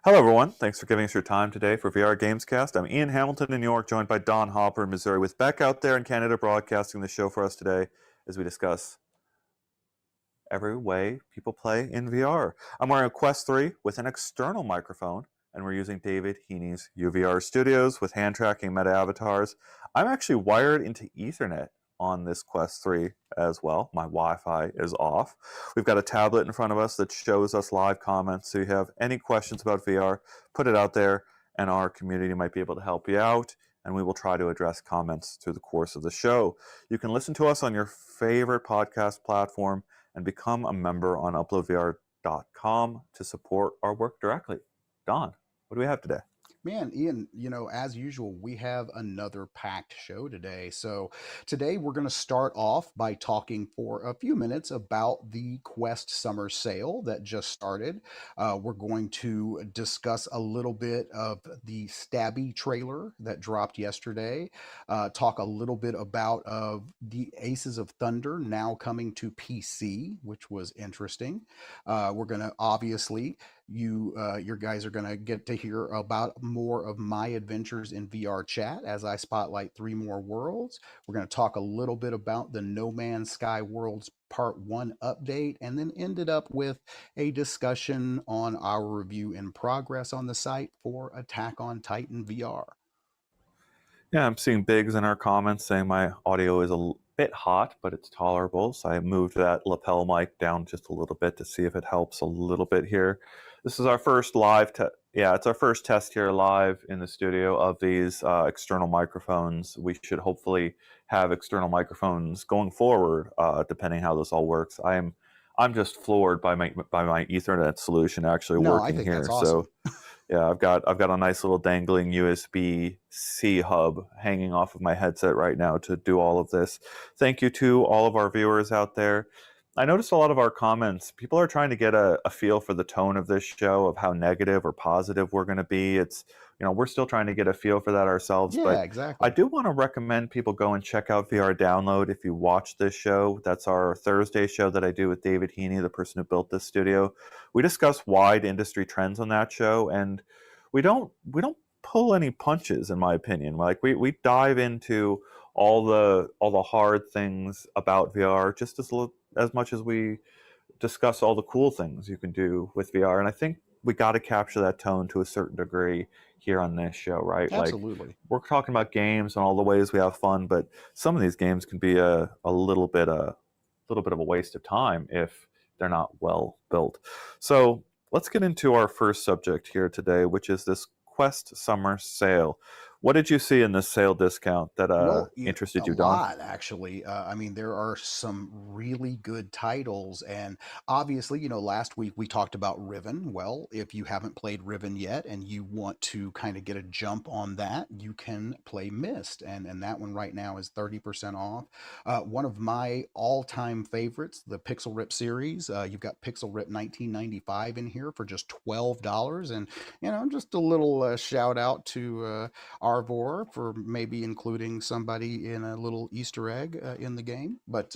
Hello, everyone. Thanks for giving us your time today for VR Gamescast. I'm Ian Hamilton in New York, joined by Don Hopper in Missouri, with Beck out there in Canada broadcasting the show for us today as we discuss every way people play in VR. I'm wearing a Quest 3 with an external microphone, and we're using David Heaney's UVR Studios with hand tracking meta avatars. I'm actually wired into Ethernet on this Quest 3 as well. My Wi-Fi is off. We've got a tablet in front of us that shows us live comments, so you have any questions about VR, put it out there, and our community might be able to help you out, and we will try to address comments through the course of the show. You can listen to us on your favorite podcast platform and become a member on UploadVR.com to support our work directly. Don, what do we have today? Man, Ian, as usual, we have another packed show today. So today we're going to start off by talking for a few minutes about the Quest Summer Sale that just started. We're going to discuss a little bit of the Stabby trailer that dropped yesterday, talk a little bit about the Aces of Thunder now coming to PC, which was interesting. We're going to obviously your guys are going to get to hear about more of my adventures in VRChat as I spotlight 3 more worlds. We're going to talk a little bit about the No Man's Sky Worlds Part 1 update, and then ended up with a discussion on our review in progress on the site for Attack on Titan VR. Yeah, I'm seeing Biggs in our comments saying my audio is a bit hot, but it's tolerable. So I moved that lapel mic down just a little bit to see if it helps a little bit here. This is our first live it's our first test here live in the studio of these external microphones. We should hopefully have external microphones going forward, depending how this all works. I'm just floored by my Ethernet solution actually No, I working think here. that's awesome. So yeah, I've got a nice little dangling USB-C hub hanging off of my headset right now to do all of this. Thank you to all of our viewers out there. I noticed a lot of our comments. People are trying to get a feel for the tone of this show, of how negative or positive we're going to be. It's, we're still trying to get a feel for that ourselves. Yeah, But I exactly. do want to recommend people go and check out VR Download if you watch this show. That's our Thursday show that I do with David Heaney, the person who built this studio. We discuss wide industry trends on that show, and we don't pull any punches, in my opinion. Like we dive into all the hard things about VR just as much as we discuss all the cool things you can do with VR. And I think we got to capture that tone to a certain degree here on this show, right? Like Absolutely. we're talking about games and all the ways we have fun, but some of these games can be a little bit of a waste of time if they're not well built. So let's get into our first subject here today, which is this Quest Summer Sale. What did you see in this sale discount that Well, interested a you, Don? lot actually. I mean, there are some really good titles, and obviously, last week we talked about Riven. Well, if you haven't played Riven yet and you want to kind of get a jump on that, you can play Mist, and that one right now is 30% off. One of my all-time favorites, the Pixel Rip series. You've got Pixel Rip 1995 in here for just $12, and just a little shout out to Arvor for maybe including somebody in a little Easter egg in the game. But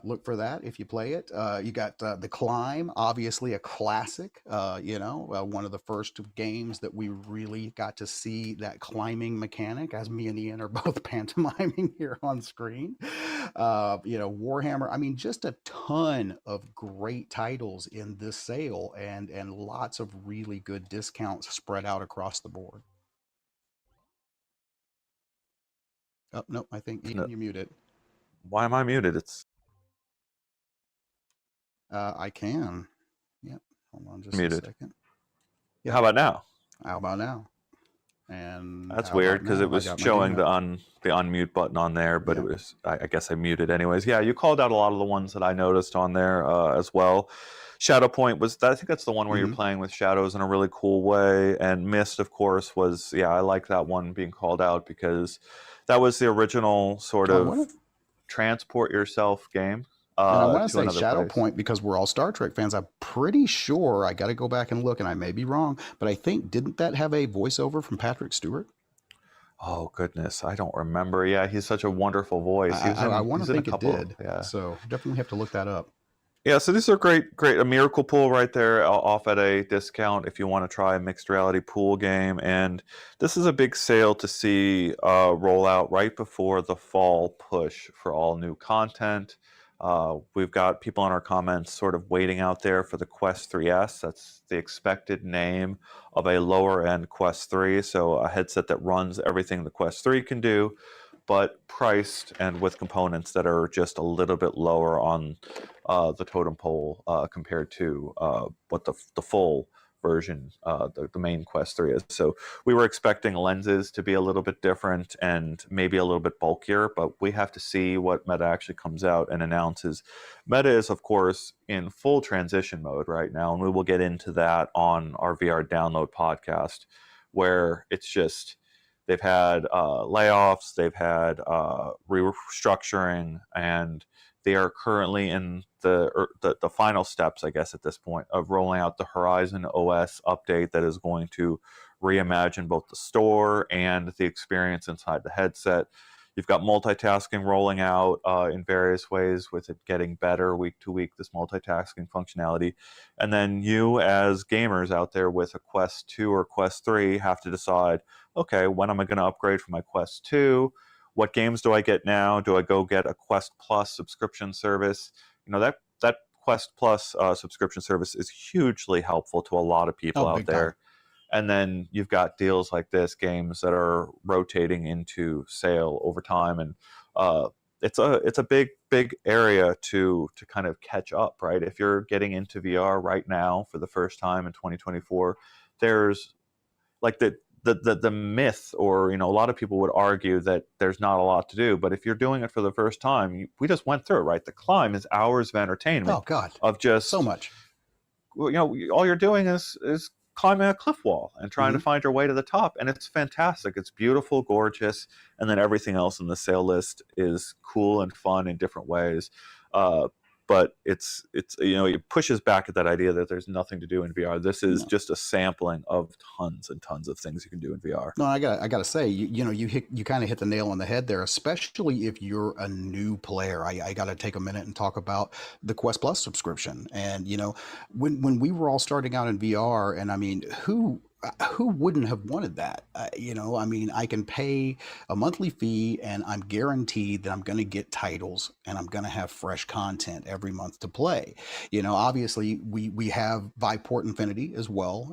look for that if you play it. You got The Climb, obviously a classic, one of the first games that we really got to see that climbing mechanic, as me and Ian are both pantomiming here on screen. Warhammer, I mean, just a ton of great titles in this sale, and lots of really good discounts spread out across the board. Oh, no, I think Ian, No, you're muted. why am I muted? It's I can. Yep. Hold on just a muted. second. Yeah, Yep. how about now? How about now? And That's how weird about because it now? I was got my showing game up. the unmute button on there, but it Yep. was I guess I muted anyways. Yeah, you called out a lot of the ones that I noticed on there as well. Shadow Point I think that's the one where you're Mm-hmm. playing with shadows in a really cool way, and Mist, of course, was I like that one being called out because that was the original sort I of want to, transport yourself game and I want to to say another Shadow place. Point because we're all Star Trek fans. I'm pretty sure I got to go back and look, and I may be wrong, but I think didn't that have a voiceover from Patrick Stewart? Oh goodness, I don't remember. Yeah, he's such a wonderful voice. I want to He's in a think it couple. did. Yeah. So definitely have to look that up. Yeah, so these are great. A Miracle Pool right there, off at a discount if you want to try a mixed reality pool game. And this is a big sale to see roll out right before the fall push for all new content. We've got people in our comments sort of waiting out there for the Quest 3S. That's the expected name of a lower end Quest 3. So a headset that runs everything the Quest 3 can do, but priced and with components that are just a little bit lower on the totem pole compared to what the full version, the main Quest 3 is. So we were expecting lenses to be a little bit different and maybe a little bit bulkier, but we have to see what Meta actually comes out and announces. Meta is, of course, in full transition mode right now, and we will get into that on our VR Download podcast, where it's just they've had layoffs, they've had restructuring, and they are currently in the final steps, I guess, at this point, of rolling out the Horizon OS update that is going to reimagine both the store and the experience inside the headset. You've got multitasking rolling out in various ways, with it getting better week to week, this multitasking functionality. And then you, as gamers out there with a Quest 2 or Quest 3, have to decide, okay, when am I going to upgrade from my Quest 2? What games do I get now? Do I go get a Quest Plus subscription service? That Quest Plus subscription service is hugely helpful to a lot of people out there. Time. And then you've got deals like this, games that are rotating into sale over time, and it's a big area to kind of catch up, right? If you're getting into VR right now for the first time in 2024, there's like the myth, or a lot of people would argue that there's not a lot to do, but if you're doing it for the first time, we just went through it, right? The climb is hours of entertainment. Oh God, of just so much. All you're doing is climbing a cliff wall and trying to find your way to the top, and it's fantastic. It's beautiful, gorgeous, and then everything else in the sale list is cool and fun in different ways. But it's it pushes back at that idea that there's nothing to do in VR. This is just a sampling of tons and tons of things you can do in VR. No, I gotta say, you kind of hit the nail on the head there, especially if you're a new player. I gotta take a minute and talk about the Quest Plus subscription. And when we were all starting out in VR, and I mean, who wouldn't have wanted that? I mean, I can pay a monthly fee and I'm guaranteed that I'm going to get titles and I'm going to have fresh content every month to play. Obviously we have Viveport Infinity as well,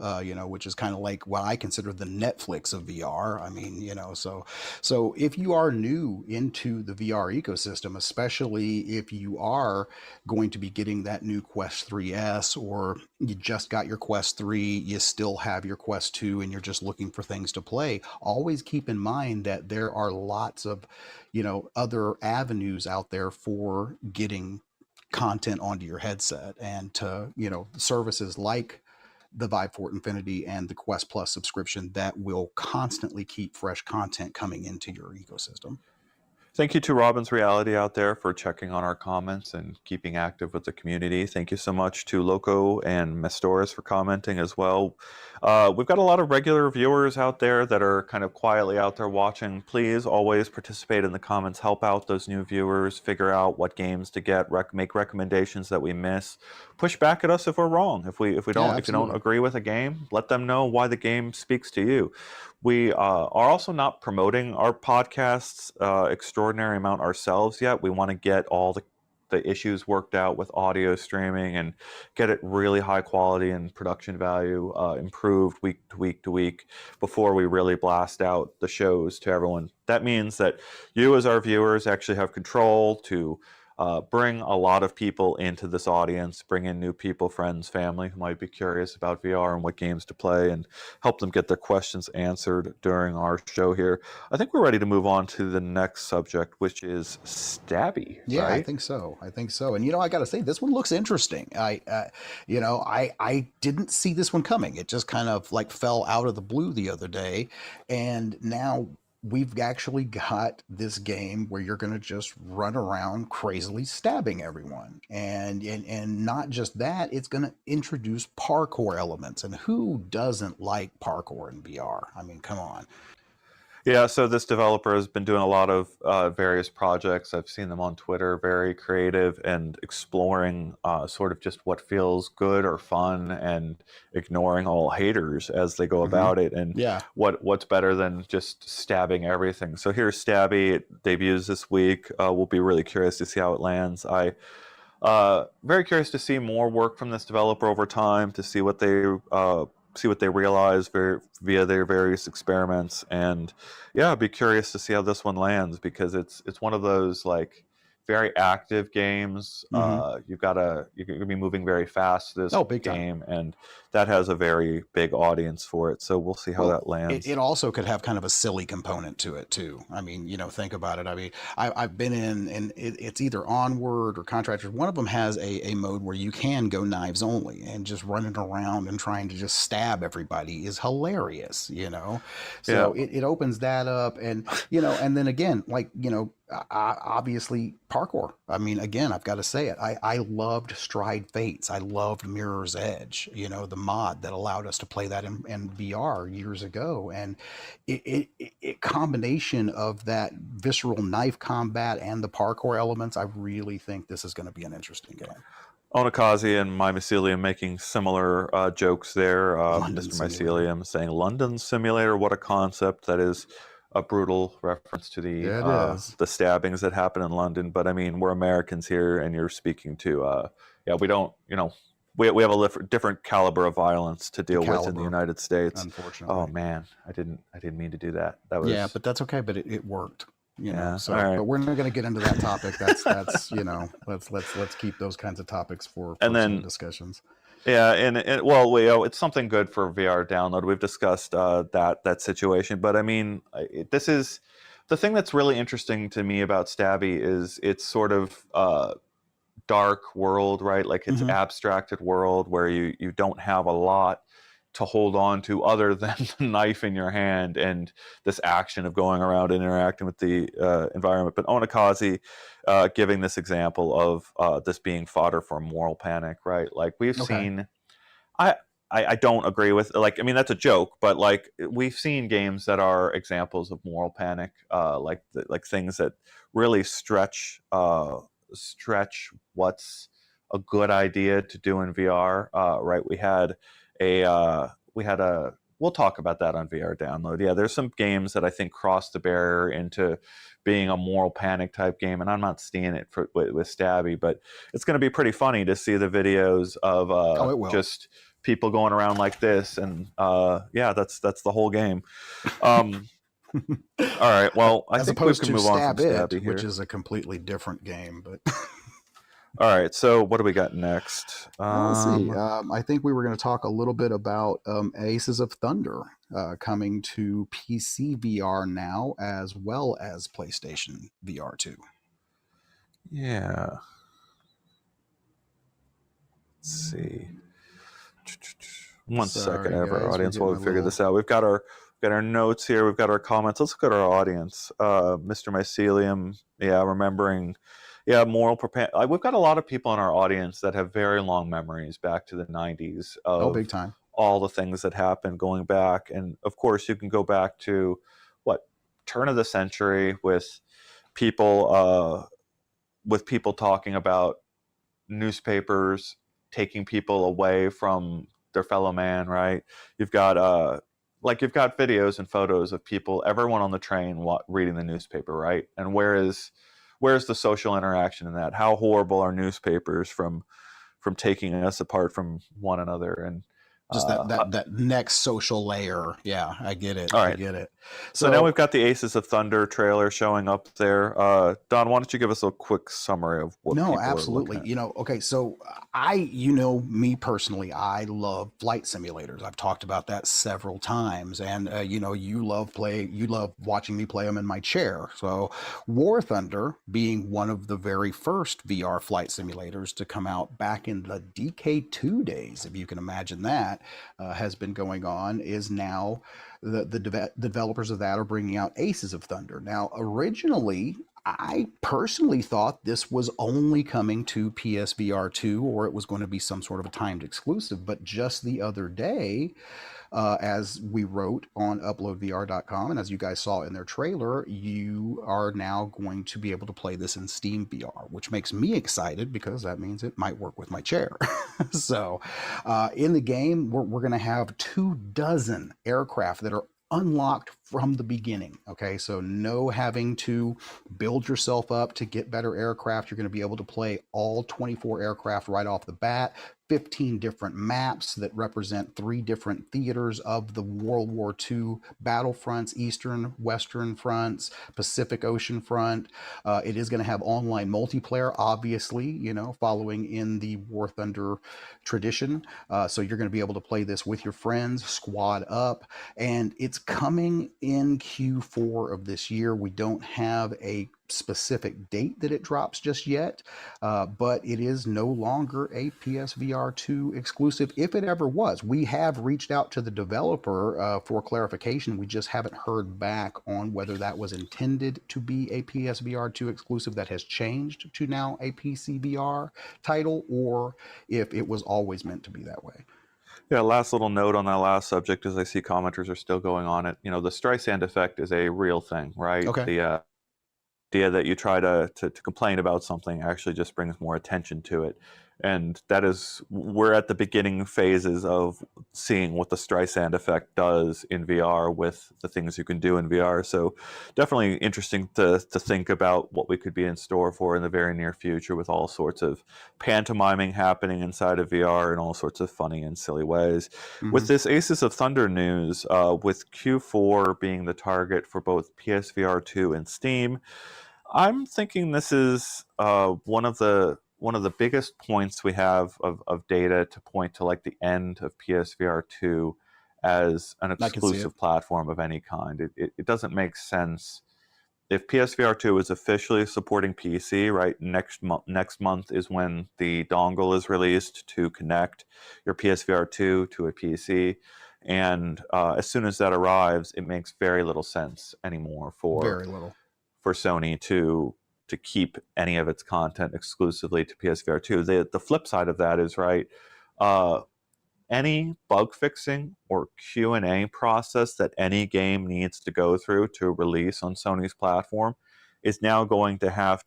which is kind of like what I consider the Netflix of VR. I mean, so if you are new into the VR ecosystem, especially if you are going to be getting that new Quest 3S, or you just got your Quest 3, you still have your Quest 2, and you're just looking for things to play, always keep in mind that there are lots of other avenues out there for getting content onto your headset, and to services like the Viveport Infinity and the Quest Plus subscription that will constantly keep fresh content coming into your ecosystem. Thank you to Robin's Reality out there for checking on our comments and keeping active with the community. Thank you so much to Loco and Mestores for commenting as well. We've got a lot of regular viewers out there that are kind of quietly out there watching. Please always participate in the comments. Help out those new viewers. Figure out what games to get. Make recommendations that we miss. Push back at us if we're wrong. If you don't agree with a game, let them know why the game speaks to you. We are also not promoting our podcasts extraordinary amount ourselves yet. We want to get all the issues worked out with audio streaming and get it really high quality and production value improved week to week to week before we really blast out the shows to everyone. That means that you, as our viewers, actually have control to bring a lot of people into this audience, bring in new people, friends, family who might be curious about VR and what games to play, and help them get their questions answered during our show here. I think we're ready to move on to the next subject, which is Stabby. Yeah, right? I think so. And I got to say, this one looks interesting. I didn't see this one coming. It just kind of like fell out of the blue the other day, and now we've actually got this game where you're going to just run around crazily stabbing everyone. And not just that, it's going to introduce parkour elements. And who doesn't like parkour in VR? I mean, come on. Yeah, so this developer has been doing a lot of various projects. I've seen them on Twitter, very creative and exploring sort of just what feels good or fun, and ignoring all haters as they go Hmm. about it. And Yeah. what's better than just stabbing everything? So here's Stabby. It debuts this week. We'll be really curious to see how it lands. Very curious to see more work from this developer over time, to see what they realize via their various experiments. And yeah, I'd be curious to see how this one lands, because it's one of those like very active games. Hmm. You're gonna be moving very fast this Oh, big time. game, and that has a very big audience for it. So we'll see how Well, that it lands. also could have kind of a silly component to it too. I mean, think about it. I mean, I've been in, and it's either Onward or Contractors. One of them has a mode where you can go knives only, and just running around and trying to just stab everybody is hilarious. Yeah. So it opens that up, and then again, like, obviously parkour. I mean, again, I've got to say it. I loved Stride Fates. I loved Mirror's Edge, the mod that allowed us to play that in VR years ago. And it combination of that visceral knife combat and the parkour elements, I really think this is going to be an interesting game. Onakazi and My Mycelium making similar jokes there. London Mr. Simulator. Mycelium saying London Simulator, what a concept. That is a brutal reference to Yeah, it is. the stabbings that happen in London. But I mean, we're Americans here, and you're speaking to, yeah, we don't, we have a different caliber of violence to The deal with in the caliber, United States. Oh unfortunately. man, I didn't mean to do that. That Yeah, was, but that's okay. But it worked. yeah. All So, right. but we're not going to get into that topic. That's let's keep those kinds of topics for And personal then discussions. yeah, and well, it's something good for VR download. We've discussed that situation, but I mean, this is the thing that's really interesting to me about Stabby is its sort of dark world, right? Like it's Hmm. abstracted world where you don't have a lot to hold on to other than the knife in your hand and this action of going around and interacting with the environment. But Onakazi giving this example of this being fodder for moral panic, right? Like we've Okay. seen, I, I don't agree with, like, I mean that's a joke, but like we've seen games that are examples of moral panic, like things that really stretch what's a good idea to do in VR. Right? We had a we'll talk about that on VR download. Yeah, there's some games that I think cross the barrier into being a moral panic type game, and I'm not seeing it with Stabby, but it's going to be pretty funny to see the videos of Oh, it will. just people going around like this, and yeah, that's the whole game. Um, all right, well, I As think we opposed can to move on from Stab It, Stabby which here. is a completely different game. But All right, so what do we got next? let's see. I think we were going to talk a little bit about Aces of Thunder coming to PC VR now, as well as PlayStation VR 2. Yeah, let's see. One second, Sorry, our guys, we're audience getting while a we figure little. this out. We've got our notes here. We've got our comments. Let's look at our audience. Mr. Mycelium, yeah, remembering, yeah, we've got a lot of people in our audience that have very long memories back to the '90s Oh, of big time. all the things that happened going back. And of course, you can go back to what, turn of the century people people talking about newspapers taking people away from their fellow man, right? You've got you've got videos and photos of people, everyone on the train reading the newspaper, right? And where's the social interaction in that? How horrible are newspapers from taking us apart from one another? And Just that uh, that that next social layer. Yeah, I get it. all I right, get it. so now So we've got the Aces of Thunder trailer showing up there. Don, why don't you give us a quick summary of what no, people are looking absolutely. at? Okay, so me personally, I love flight simulators. I've talked about that several times, and you love watching me play them in my chair. So, War Thunder, being one of the very first VR flight simulators to come out back in the DK2 days, if you can imagine that, has been going on, is now the developers of that are bringing out Aces of Thunder. Now, originally, I personally thought this was only coming to PSVR 2 or it was going to be some sort of a timed exclusive. But just the other day, as we wrote on UploadVR.com, and as you guys saw in their trailer, you are now going to be able to play this in Steam VR, which makes me excited because that means it might work with my chair. So, in the game, we're going to have 24 aircraft that are unlocked from the beginning. Okay, so no having to build yourself up to get better aircraft. You're going to be able to play all 24 aircraft right off the bat. 15 different maps that represent 3 different theaters of the World War II battlefronts: Eastern, Western fronts, Pacific Ocean front. It is going to have online multiplayer, obviously, following in the War Thunder tradition. So you're going to be able to play this with your friends, squad up, and it's coming in Q4 of this year. We don't have a specific date that it drops just yet, but it is no longer a PSVR 2 exclusive, if it ever was. We have reached out to the developer for clarification. We just haven't heard back on whether that was intended to be a PSVR 2 exclusive that has changed to now a PCVR title, or if it was always meant to be that way. Yeah, last little note on that last subject, as I see commenters are still going on it. The Streisand effect is a real thing, right? Okay. The idea that you try to complain about something actually just brings more attention to it. And we're at the beginning phases of seeing what the Streisand effect does in VR with the things you can do in VR. So definitely interesting to think about what we could be in store for in the very near future, with all sorts of pantomiming happening inside of VR in all sorts of funny and silly ways. Mm-hmm. With this Aces of Thunder news, with Q4 being the target for both PSVR 2 and Steam, I'm thinking this is one of the biggest points we have of data to point to, like, the end of PSVR 2 as an exclusive platform of any kind. It doesn't make sense. If PSVR 2 is officially supporting PC, right, next month is when the dongle is released to connect your PSVR 2 to a PC. And as soon as that arrives, it makes very little sense anymore for Sony to keep any of its content exclusively to PSVR 2. The flip side of that is, right, any bug fixing or Q&A process that any game needs to go through to release on Sony's platform is now going to have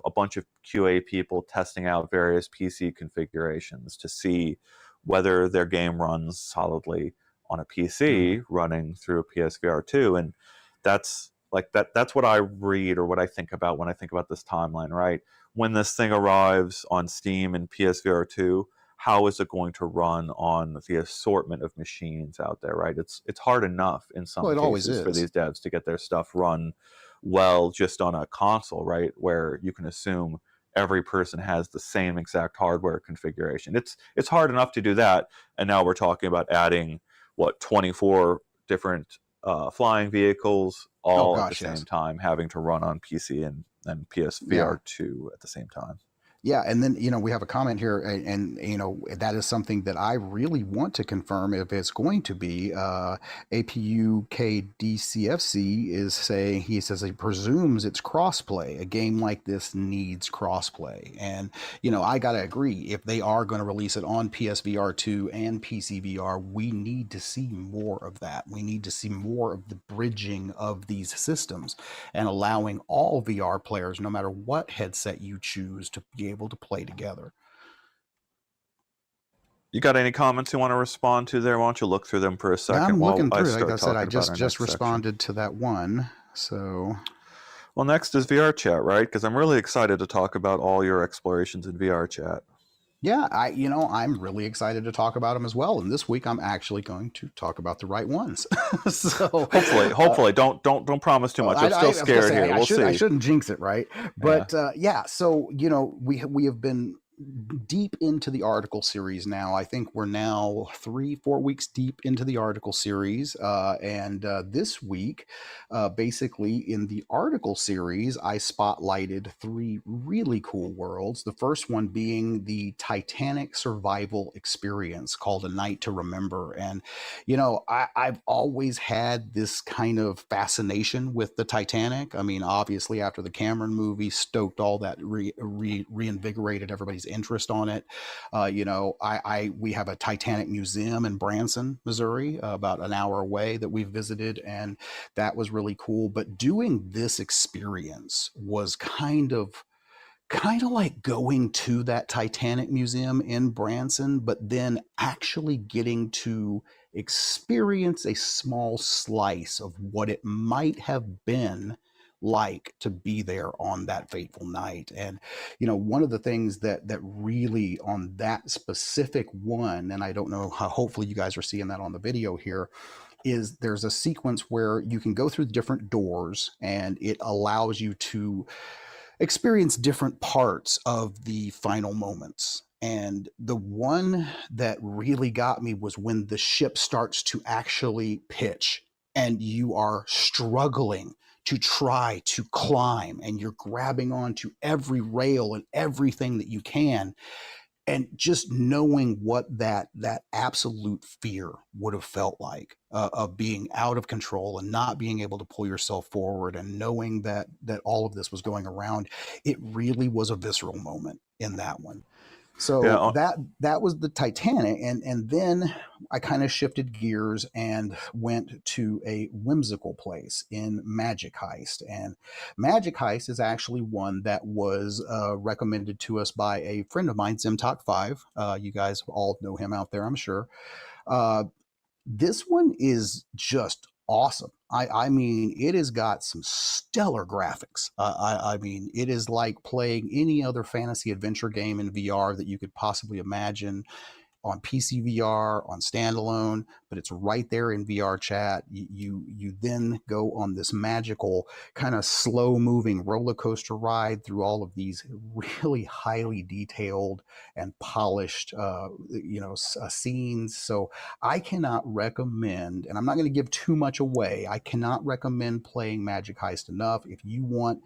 a bunch of QA people testing out various PC configurations to see whether their game runs solidly on a PC running through a PSVR 2. And that's what I read, or what I think about when I think about this timeline, right? When this thing arrives on Steam and PSVR 2, how is it going to run on the assortment of machines out there, right? It's hard enough in some cases for these devs to get their stuff run well just on a console, right? Where you can assume every person has the same exact hardware configuration. It's hard enough to do that, and now we're talking about adding 24 different flying vehicles all at the same time, having to run on PC and PSVR 2 at the same time. Yeah, and then, we have a comment here, and that is something that I really want to confirm if it's going to be. APUKDCFC is saying, he says he presumes it's crossplay. A game like this needs crossplay. And, I got to agree, if they are going to release it on PSVR 2 and PCVR, we need to see more of that. We need to see more of the bridging of these systems and allowing all VR players, no matter what headset you choose, to be able to play together. You got any comments you want to respond to there? Why don't you look through them for a second? I'm looking through. Like I said, I just responded to that one. So, well, next is VRChat, right? Because I'm really excited to talk about all your explorations in VRChat. Yeah, I'm really excited to talk about them as well. And this week, I'm actually going to talk about the right ones. So hopefully, don't promise too much. I'm still scared here. We'll see. I shouldn't jinx it, right? But so we have been deep into the article series now. I think we're now 3-4 weeks deep into the article series. And this week, basically in the article series, I spotlighted 3 really cool worlds. The first one being the Titanic survival experience called A Night to Remember. And, I've always had this kind of fascination with the Titanic. I mean, obviously, after the Cameron movie stoked all that, reinvigorated everybody's interest on it. We have a Titanic museum in Branson, Missouri, about an hour away that we visited, and that was really cool. But doing this experience was kind of like going to that Titanic museum in Branson, but then actually getting to experience a small slice of what it might have been like to be there on that fateful night. And one of the things that really on that specific one, and I don't know how, hopefully you guys are seeing that on the video here, is there's a sequence where you can go through different doors and it allows you to experience different parts of the final moments. And the one that really got me was when the ship starts to actually pitch and you are struggling to try to climb and you're grabbing onto every rail and everything that you can, and just knowing what that absolute fear would have felt like, of being out of control and not being able to pull yourself forward, and knowing that all of this was going around, it really was a visceral moment in that one. Yeah, So that was the Titanic, and then I kind of shifted gears and went to a whimsical place in Magic Heist. And Magic Heist is actually one that was recommended to us by a friend of mine, Zimtalk5. You guys all know him out there, I'm sure. Uh, this one is just awesome. I mean, it has got some stellar graphics. I mean, it is like playing any other fantasy adventure game in VR that you could possibly imagine, on PC VR, on standalone, but it's right there in VRChat. You then go on this magical kind of slow moving roller coaster ride through all of these really highly detailed and polished scenes. So I cannot recommend, and I'm not going to give too much away, I cannot recommend playing Magic Heist enough. If you want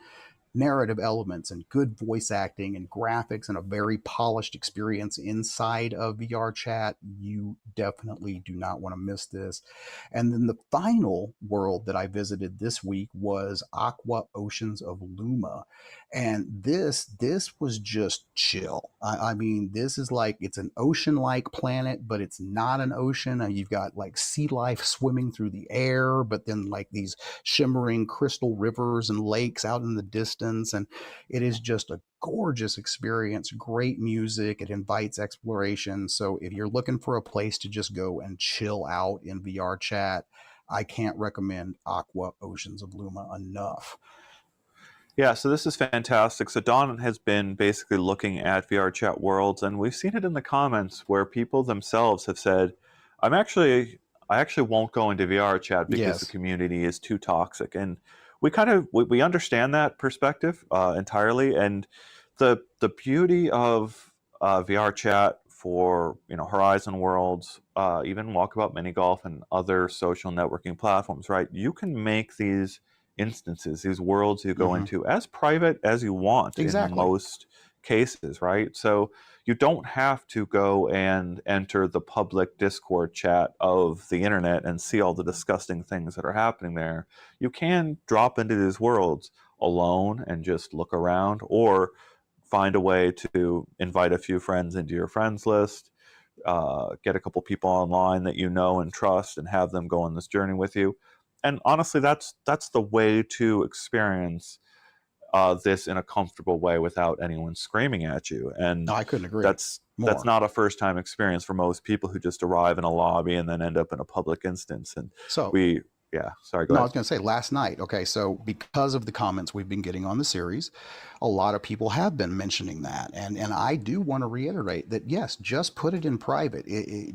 narrative elements and good voice acting and graphics and a very polished experience inside of VRChat, you definitely do not want to miss this. And then the final world that I visited this week was Aqua Oceans of Luma. And this was just chill. I mean, this is like, it's an ocean-like planet, but it's not an ocean. You've got like sea life swimming through the air, but then like these shimmering crystal rivers and lakes out in the distance. And it is just a gorgeous experience, great music. It invites exploration. So if you're looking for a place to just go and chill out in VRChat, I can't recommend Aqua Oceans of Luma enough. yeah. So this is fantastic. So Don has been basically looking at VRChat worlds, and we've seen it in the comments where people themselves have said, I actually won't go into VRChat because the Yes. community is too toxic." And we understand that perspective entirely. And the beauty of VRChat for Horizon Worlds, even Walkabout Mini Golf and other social networking platforms, right? You can make these instances, these worlds you go Hmm. into, as private as you want in Exactly. most cases, right? So you don't have to go and enter the public Discord chat of the internet and see all the disgusting things that are happening there. You can drop into these worlds alone and just look around, or find a way to invite a few friends into your friends list, get a couple people online that you know and trust, and have them go on this journey with you. And honestly, that's the way to experience this in a comfortable way without anyone screaming at you. No, And I couldn't agree that's more. not a first time experience for most people who just arrive in a lobby and then end up in a public instance. And So, we, yeah, sorry, go no, I ahead. was going to say last night. Okay, so because of the comments we've been getting on the series, a lot of people have been mentioning that, and I do want to reiterate that yes, just put it in private.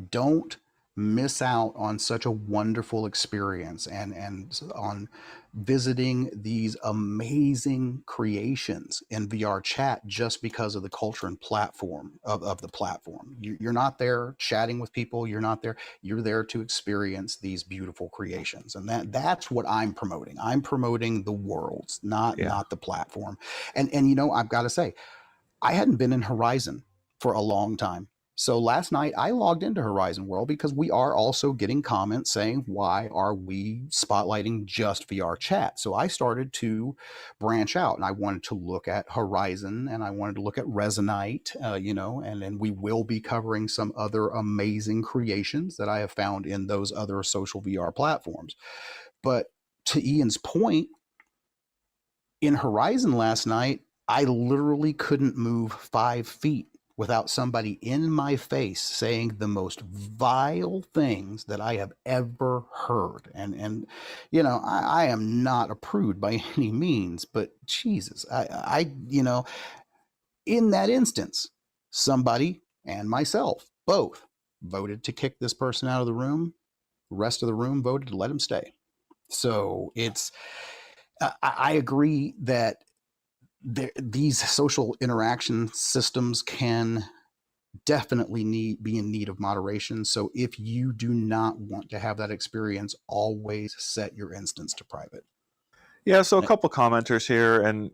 Don't miss out on such a wonderful experience and on visiting these amazing creations in VR chat just because of the culture and platform of the platform. You're not there chatting with people. You're not there. You're there to experience these beautiful creations, and that's what I'm promoting. I'm promoting the worlds, not Yeah. not the platform. And you know, I've got to say, I hadn't been in Horizon for a long time. So last night I logged into Horizon World because we are also getting comments saying, why are we spotlighting just VR chat? So I started to branch out and I wanted to look at Horizon and I wanted to look at Resonite, you know, and then we will be covering some other amazing creations that I have found in those other social VR platforms. But to Ian's point, in Horizon last night, I literally couldn't move 5 feet without somebody in my face saying the most vile things that I have ever heard. And you know, I am not a prude by any means, but Jesus, you know, in that instance, somebody and myself both voted to kick this person out of the room. The rest of the room voted to let him stay. So it's, I agree that these social interaction systems can definitely be in need of moderation. So if you do not want to have that experience, always set your instance to private. Yeah, so a Eh, couple commenters here, and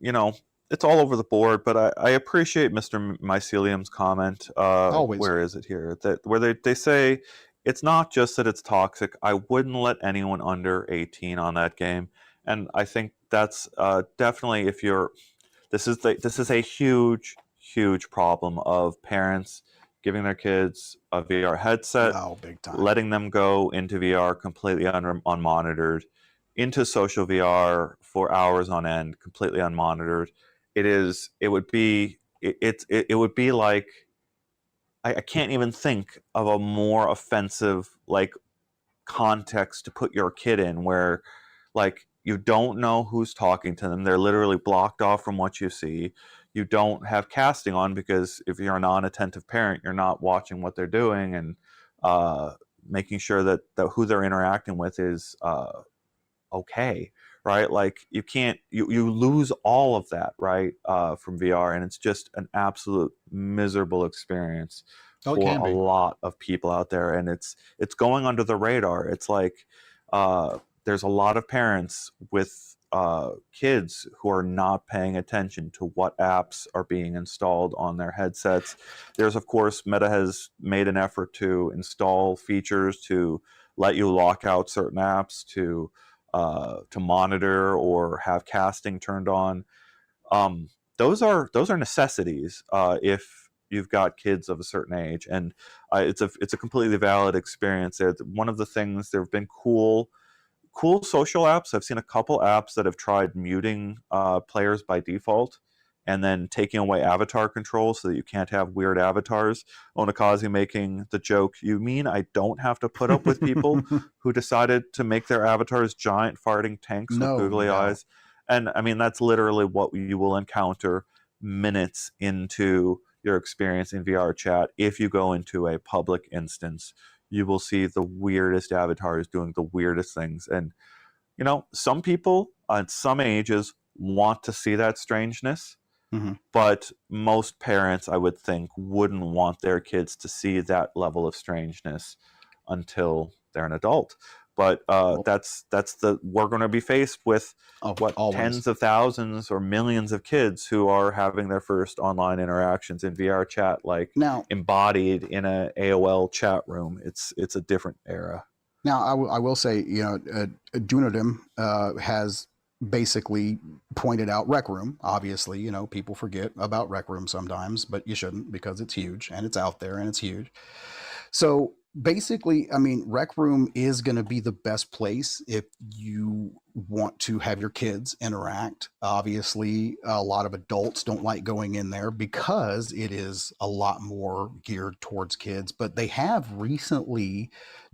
it's all over the board, but I appreciate Mr. Mycelium's comment. Always. Where is it here? That where they say it's not just that it's toxic. I wouldn't let anyone under 18 on that game, and I think that's definitely if you're. This is a huge problem of parents giving their kids a VR headset, Oh, big time. letting them go into VR completely unmonitored, into social VR for hours on end, completely unmonitored. It would be it would be like I can't even think of a more offensive like context to put your kid in where like you don't know who's talking to them, they're literally blocked off from what you see, you don't have casting on because if you're a non-attentive parent you're not watching what they're doing and uh, making sure that who they're interacting with is okay, right? Like you can't you lose all of that, right, from VR, and it's just an absolute miserable experience Oh, it for can a be. lot of people out there, and it's going under the radar. It's like there's a lot of parents with kids who are not paying attention to what apps are being installed on their headsets. There's, of course, Meta has made an effort to install features to let you lock out certain apps to monitor or have casting turned on. Um, those are necessities if you've got kids of a certain age, and it's a completely valid experience. There, one of the things there have been cool social apps. I've seen a couple apps that have tried muting players by default and then taking away avatar control so that you can't have weird avatars. Onakazi making the joke, you mean I don't have to put up with people who decided to make their avatars giant farting tanks with No, you googly don't. eyes? And I mean, that's literally what you will encounter minutes into your experience in VR chat if you go into a public instance. You will see the weirdest avatars doing the weirdest things. And, some people at some ages want to see that strangeness, Hmm. but most parents, I would think, wouldn't want their kids to see that level of strangeness until they're an adult. But Well, we're going to be faced with oh, what always. tens of thousands or millions of kids who are having their first online interactions in VR chat, like Now, embodied in a AOL chat room. It's a different era. Now, I will say, you know, Dunodim has basically pointed out Rec Room. Obviously, you know, people forget about Rec Room sometimes, but you shouldn't because it's huge and it's out there and it's huge. So basically, I mean, Rec Room is going to be the best place if you want to have your kids interact. Obviously, a lot of adults don't like going in there because it is a lot more geared towards kids, but they have recently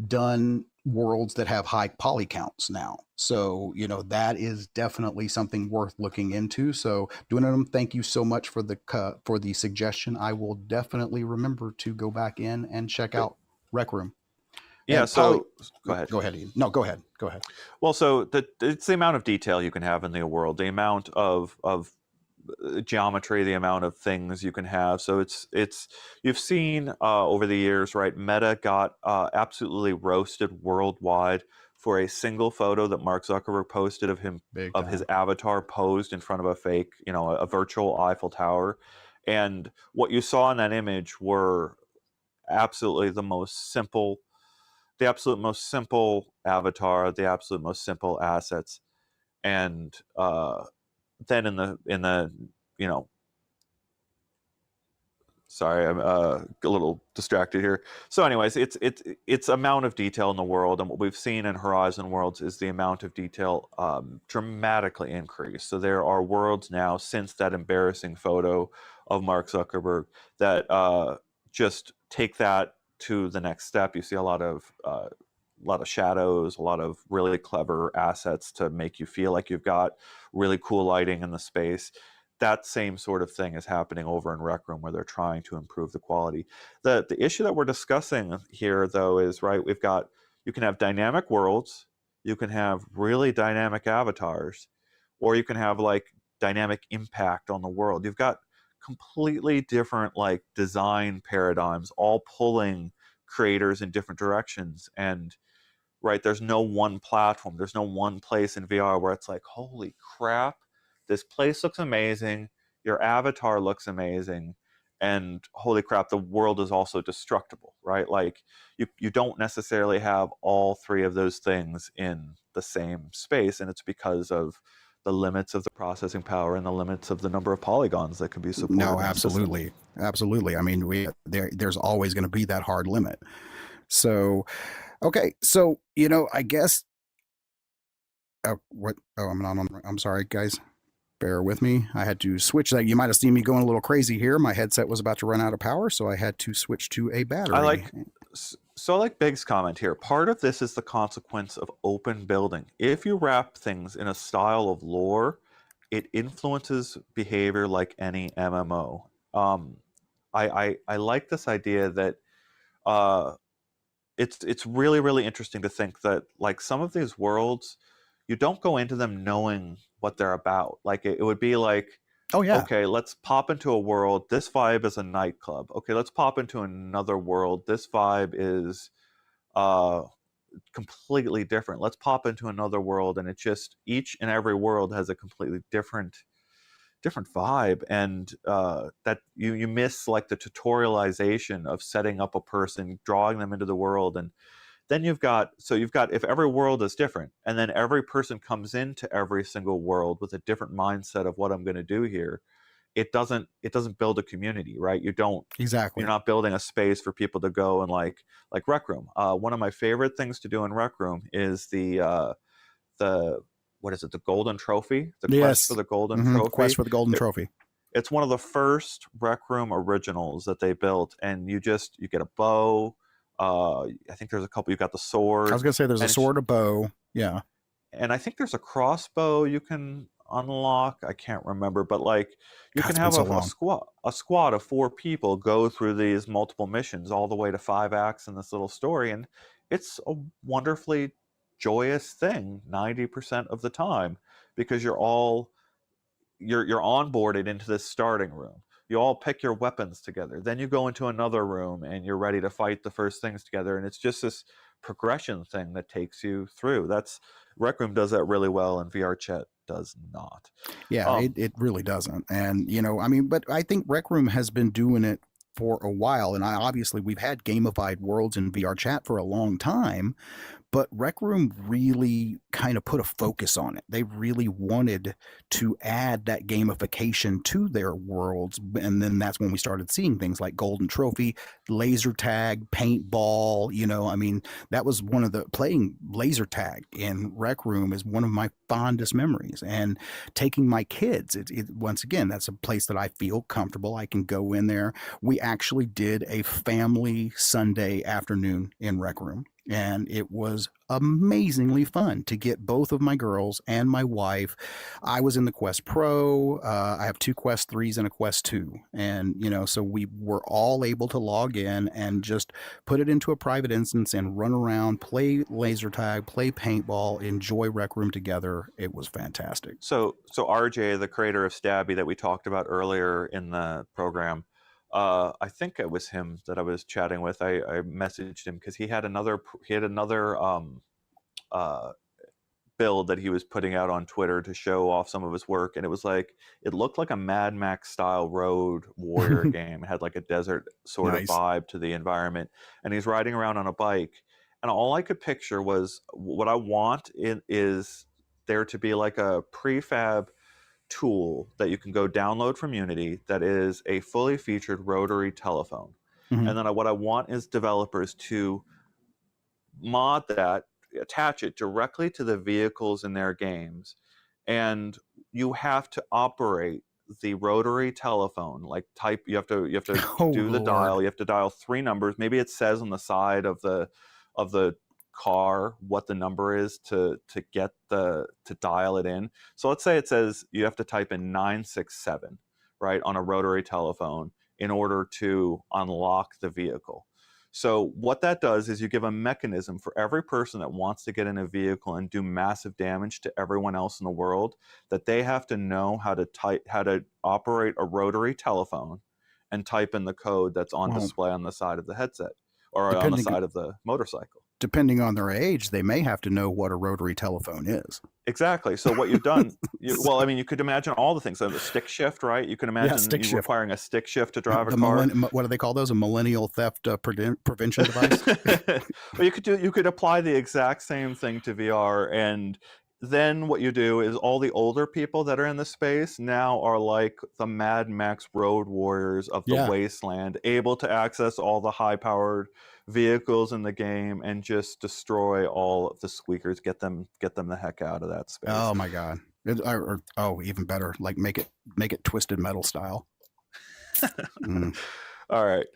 done worlds that have high poly counts now. So, you know, that is definitely something worth looking into. So, Dwinham, thank you so much for the suggestion. I will definitely remember to go back in and check out Rec Room. Yeah, so go ahead. Go ahead, Ian. No, go ahead. Go ahead. Well, so it's the amount of detail you can have in the world, the amount of geometry, the amount of things you can have. So it's you've seen over the years, right? Meta got absolutely roasted worldwide for a single photo that Mark Zuckerberg posted of him Big of his time. avatar posed in front of a fake, a virtual Eiffel Tower, and what you saw in that image were absolutely the absolute most simple avatar, the absolute most simple assets, and then in the you know sorry, I'm a little distracted here. So anyways, it's amount of detail in the world, and what we've seen in Horizon Worlds is the amount of detail dramatically increased. So there are worlds now since that embarrassing photo of Mark Zuckerberg that just take that to the next step. You see a lot of shadows, a lot of really clever assets to make you feel like you've got really cool lighting in the space. That same sort of thing is happening over in Rec Room, where they're trying to improve the quality. The issue that we're discussing here, though, is right. You can have dynamic worlds, you can have really dynamic avatars, or you can have like dynamic impact on the world. You've got completely different like design paradigms, all pulling creators in different directions. And right, there's no one platform, there's no one place in VR where it's like, holy crap, this place looks amazing, your avatar looks amazing, and holy crap, the world is also destructible, right? Like you don't necessarily have all three of those things in the same space, and it's because of the limits of the processing power and the limits of the number of polygons that can be supported No, in the system. absolutely, absolutely. I mean, there's always going to be that hard limit. So, okay, so I guess. What? Oh, I'm not on. I'm sorry, guys. Bear with me. I had to switch that. You might have seen me going a little crazy here. My headset was about to run out of power, so I had to switch to a I battery. like so I like Big's comment here. Part of this is the consequence of open building. If you wrap things in a style of lore, it influences behavior like any MMO. I like this idea that uh, it's really really interesting to think that like some of these worlds, you don't go into them knowing what they're about. Like it would be like, Oh yeah, okay, let's pop into a world. This vibe is a nightclub. Okay, let's pop into another world. This vibe is uh, completely different. Let's pop into another world, and it's just each and every world has a completely different vibe, and that you miss like the tutorialization of setting up a person, drawing them into the world, and then you've got if every world is different, and then every person comes into every single world with a different mindset of what I'm going to do here. It doesn't build a community, right? You're exactly. not building a space for people to go and like Rec Room. One of my favorite things to do in Rec Room is the what is it, the golden trophy, the quest for Yes. the golden trophy. Quest for the golden It, trophy. it's one of the first Rec Room originals that they built, and you get a bow. I think there's a couple. You got the I sword, was gonna say there's a and it's sword, a bow. Yeah. and I think there's a crossbow you can unlock. I can't remember, but like you God, can it's been have so a long. squad of 4 people go through these multiple missions all the way to 5 acts in this little story, and it's a wonderfully joyous thing 90% of the time because you're onboarded into this starting room. You all pick your weapons together. Then you go into another room and you're ready to fight the first things together. And it's just this progression thing that takes you through. That's Rec Room does that really well, and VRChat does not. Yeah, Um, it really doesn't. And, I mean, but I think Rec Room has been doing it for a while. And obviously, we've had gamified worlds in VR chat for a long time. But Rec Room really kind of put a focus on it. They really wanted to add that gamification to their worlds. And then that's when we started seeing things like Golden Trophy, laser tag, paintball. I mean, that was one of the playing laser tag in Rec Room is one of my fondest memories. And taking my kids, once again, that's a place that I feel comfortable. I can go in there. We actually did a family Sunday afternoon in Rec Room. And it was amazingly fun to get both of my girls and my wife. I was in the Quest Pro. I have two Quest 3s and a Quest 2. And, so we were all able to log in and just put it into a private instance and run around, play laser tag, play paintball, enjoy Rec Room together. It was fantastic. So RJ, the creator of Stabby that we talked about earlier in the program, I think it was him that I was chatting with. I messaged him because he had another uh, build that he was putting out on Twitter to show off some of his work, and it looked like a Mad Max style road warrior game. It had like a desert sort of Nice. vibe to the environment, and he's riding around on a bike, and all I could picture was what I want is there to be like a prefab tool that you can go download from Unity that is a fully featured rotary telephone. Mhm. And then what I want is developers to mod that, attach it directly to the vehicles in their games, and you have to operate the rotary telephone. Like you have to Oh, do the Lord. dial. You have to dial 3 numbers. Maybe it says on the side of the car what the number is to dial it in. So let's say it says you have to type in 967, right, on a rotary telephone in order to unlock the vehicle. So what that does is you give a mechanism for every person that wants to get in a vehicle and do massive damage to everyone else in the world, that they have to know how to operate a rotary telephone and type in the code that's on display on the side of the headset or on the side of the motorcycle. Depending on their age, they may have to know what a rotary telephone is. Exactly. So what you've done, well, I mean, you could imagine all the things. So the stick shift, right? You can imagine requiring a stick shift to drive a car. What do they call those? A millennial theft prevention device? Well, you could apply the exact same thing to VR, and then what you do is all the older people that are in the space now are like the Mad Max road warriors of the wasteland, able to access all the high-powered vehicles in the game and just destroy all of the squeakers, get them the heck out of that space. Oh my god. Even better, like make it Twisted Metal style. All right.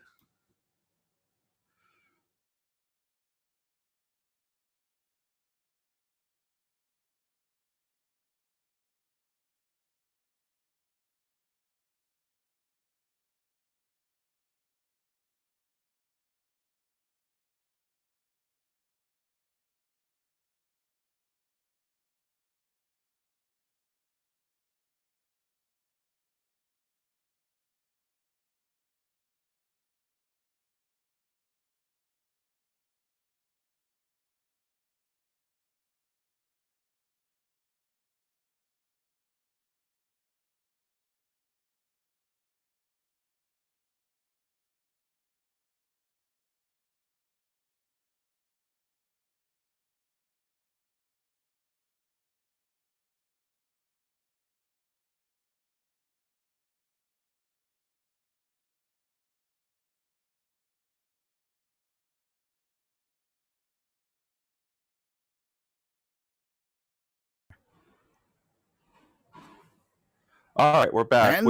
All right, we're back.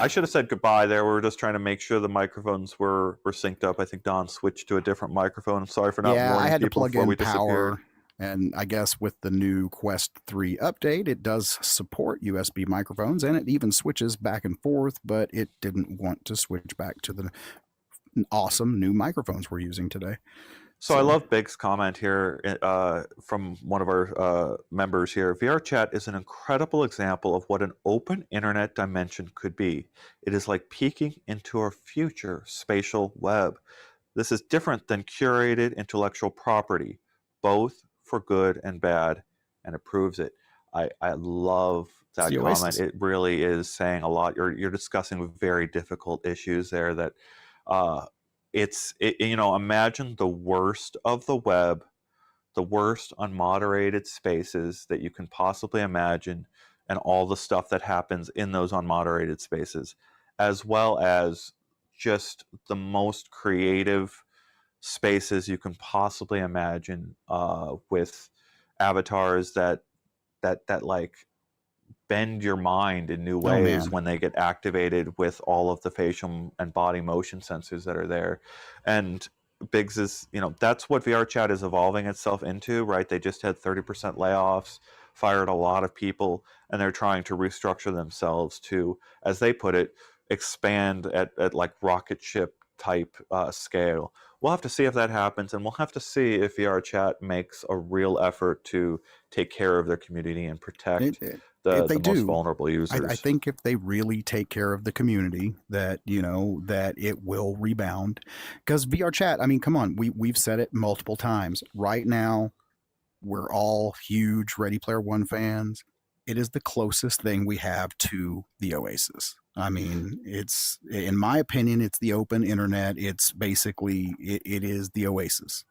I should have said goodbye there. We were just trying to make sure the microphones were synced up. I think Don switched to a different microphone. I'm sorry for not warning I had people to plug before in we disappeared. power. And I guess with the new Quest 3 update, it does support USB microphones, and it even switches back and forth, but it didn't want to switch back to the awesome new microphones we're using today. So I love Big's comment here from one of our members here. VRChat is an incredible example of what an open internet dimension could be. It is like peeking into a future spatial web. This is different than curated intellectual property, both for good and bad, and it proves it. I love that comment. It really is saying a lot. You're discussing very difficult issues there that imagine the worst of the web, the worst unmoderated spaces that you can possibly imagine, and all the stuff that happens in those unmoderated spaces, as well as just the most creative spaces you can possibly imagine, with avatars that like bend your mind in new ways when they get activated with all of the facial and body motion sensors that are there. And Biggs is, that's what VRChat is evolving itself into, right? They just had 30% layoffs, fired a lot of people, and they're trying to restructure themselves to, as they put it, expand at like rocket ship type scale. We'll have to see if that happens, and we'll have to see if VRChat makes a real effort to take care of their community and protect If the they most do, vulnerable users. I think if they really take care of the community, that that it will rebound. Because VR chat, I mean, come on, we've said it multiple times. Right now, we're all huge Ready Player One fans. It is the closest thing we have to the Oasis. I mean, it's, in my opinion, it's the open internet. It's basically it is the Oasis.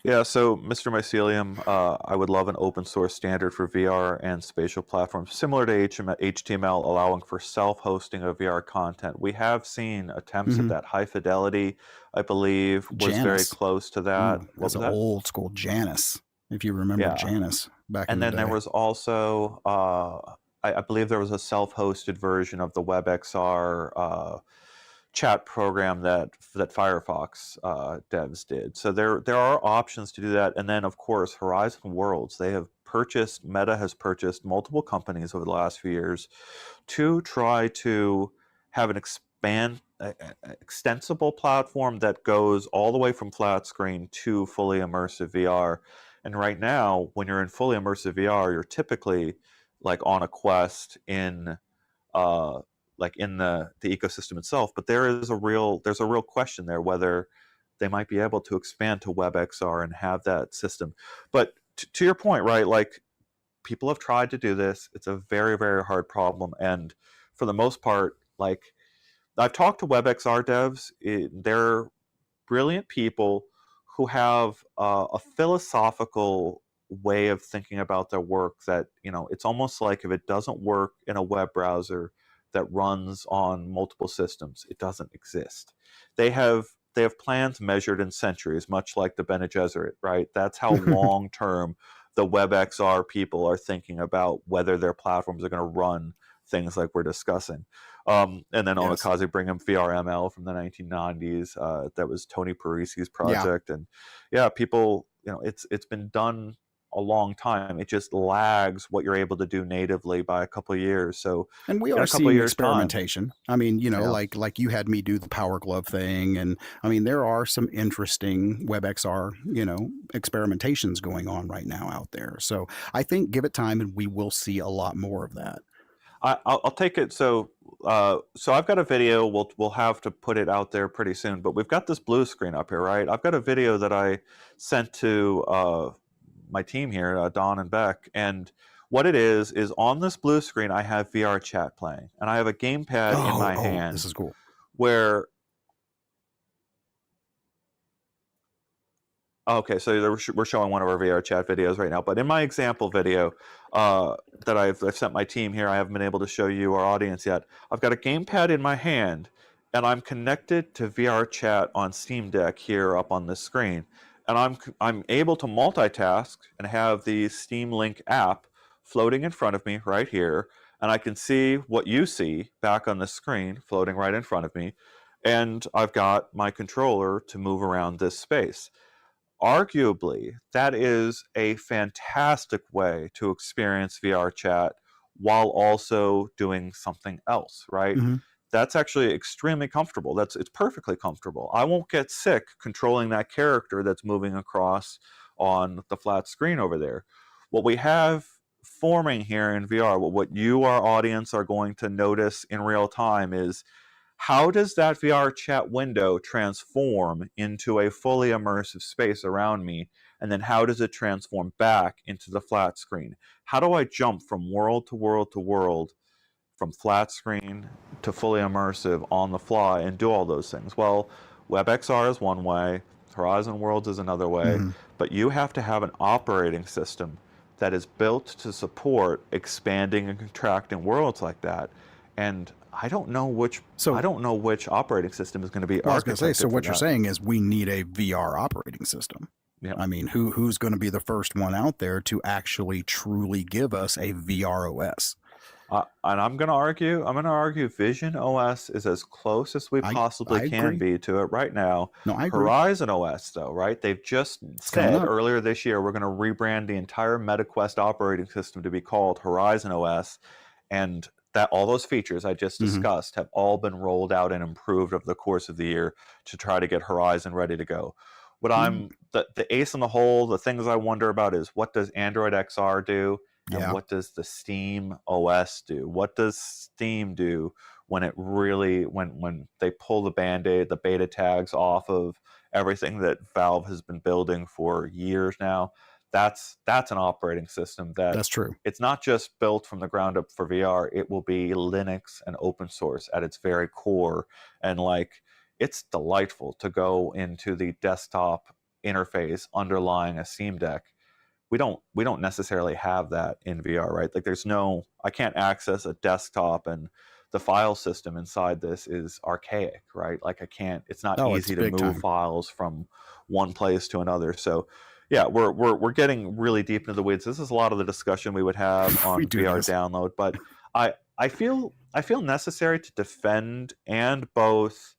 Yeah, so Mr. Mycelium, I would love an open source standard for VR and spatial platforms similar to HTML, allowing for self-hosting of VR content. We have seen attempts at Mm-hmm. that. High Fidelity, I believe, was very Janus. close to that. Ooh, What that's was an that? old school Janus. If you remember Yeah. Janus back in And the then there day. was also, I believe there was a self-hosted version of the WebXR chat program that Firefox devs did. So there are options to do that. And then of course Horizon Worlds, Meta has purchased multiple companies over the last few years to try to have an extensible platform that goes all the way from flat screen to fully immersive VR. And right now, when you're in fully immersive VR, you're typically like on a Quest in uh, in the ecosystem itself. But there's a real question there whether they might be able to expand to WebXR and have that system. But to your point, right? Like people have tried to do this. It's a very, very hard problem, and for the most part, like I've talked to WebXR devs. They're brilliant people who have a philosophical way of thinking about their work that, it's almost like if it doesn't work in a web browser that runs on multiple systems, it doesn't exist. They have plans measured in centuries, much like the Bene Gesserit, right? That's how long term the WebXR people are thinking about whether their platforms are going to run things like we're discussing. And then Yes. Onakaze Brigham VRML from the 1990s. That was Tony Parisi's project. And yeah, people, it's been done a long time. It just lags what you're able to do natively by a couple of years. So And we in are a couple of seeing years' time, experimentation. I mean, yeah. like you had me do the Power Glove thing, and I mean, there are some interesting WebXR, experimentations going on right now out there. So I think give it time, and we will see a lot more of that. I'll take it. So I've got a video. We'll have to put it out there pretty soon. But we've got this blue screen up here, right? I've got a video that I sent to my team here, Don and Beck, and what it is on this blue screen I have VRChat playing, and I have a gamepad in my hand. This is cool. Where okay, so we're showing one of our VRChat videos right now, but in my example video that I've sent my team here, I haven't been able to show you our audience yet. I've got a gamepad in my hand, and I'm connected to VRChat on Steam Deck here up on this screen, and I'm able to multitask and have the Steam Link app floating in front of me right here, and I can see what you see back on the screen floating right in front of me, and I've got my controller to move around this space. Arguably, that is a fantastic way to experience VRChat while also doing something else, right? Mm-hmm. That's actually extremely comfortable. It's perfectly comfortable. I won't get sick controlling that character that's moving across on the flat screen over there. What we have forming here in VR, what you, our audience, are going to notice in real time is how does that VRChat window transform into a fully immersive space around me? And then how does it transform back into the flat screen? How do I jump from world to world to world, from flat screen to fully immersive on the fly and do all those things? Well, WebXR is one way, Horizon Worlds is another way, Mm-hmm. but you have to have an operating system that is built to support expanding and contracting worlds like that. And I don't know which operating system is going to be Well, I was going to say, architected so for what you're that. saying is we need a VR operating system. Yeah. I mean, who's going to be the first one out there to actually truly give us a VR OS? And I'm going to argue. I'm going to argue Vision OS is as close as we possibly I can agree. be to it right now. No, I agree. Horizon OS, though, right? They've just It's coming said up. earlier this year we're going to rebrand the entire MetaQuest operating system to be called Horizon OS, and that all those features I just Mm-hmm. discussed have all been rolled out and improved over the course of the year to try to get Horizon ready to go. What Mm, I'm the ace in the hole, the things I wonder about is what does Android XR do? And yeah, what does the Steam OS do? What does Steam do when it really when they pull the band-aid, the beta tags off of everything that Valve has been building for years now? That's an operating system that that's true. it's not just built from the ground up for VR. It will be Linux and open source at its very core, and like it's delightful to go into the desktop interface underlying a Steam Deck. We don't necessarily have that in VR, right? Like there's no I can't access a desktop, and the file system inside this is archaic, right? Like I can't it's not Oh, it's easy to big move time. files from one place to another. So yeah, we're getting really deep into the weeds. This is a lot of the discussion we would have We on do VR this. download, but I feel necessary to defend and both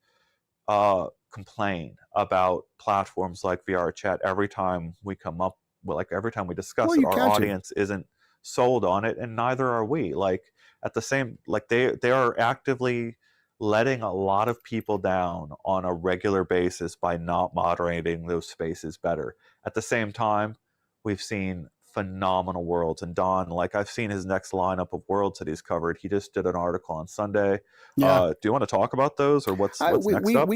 complain about platforms like VRChat every time we come up, well, like every time we Well, discuss it. you Our got to. audience isn't sold on it, and neither are we. Like at the same, like they are actively letting a lot of people down on a regular basis by not moderating those spaces better. At the same time, we've seen phenomenal worlds, and Don, like I've seen his next lineup of worlds that he's covered. He just did an article on Sunday. Yeah. Do you want to talk about those, or what's next up?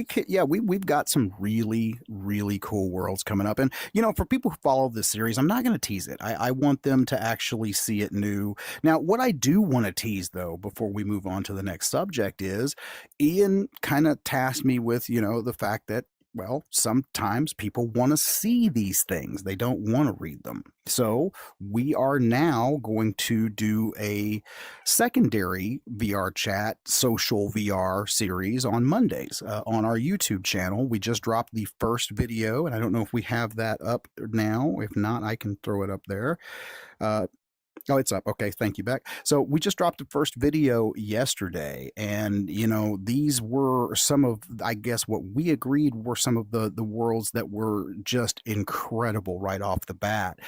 We've got some really cool worlds coming up, and for people who follow this series, I'm not going to tease it. I want them to actually see it new. Now, what I do want to tease though, before we move on to the next subject, is Ian kind of tasked me with the fact that, well, sometimes people want to see these things. They don't want to read them. So we are now going to do a secondary VRChat social VR series on Mondays on our YouTube channel. We just dropped the first video, and I don't know if we have that up now. If not, I can throw it up there. Uh, Oh, it's up. Okay, thank you, Beck. So we just dropped the first video yesterday, and these were some of, I guess, what we agreed were some of the worlds that were just incredible right off the bat.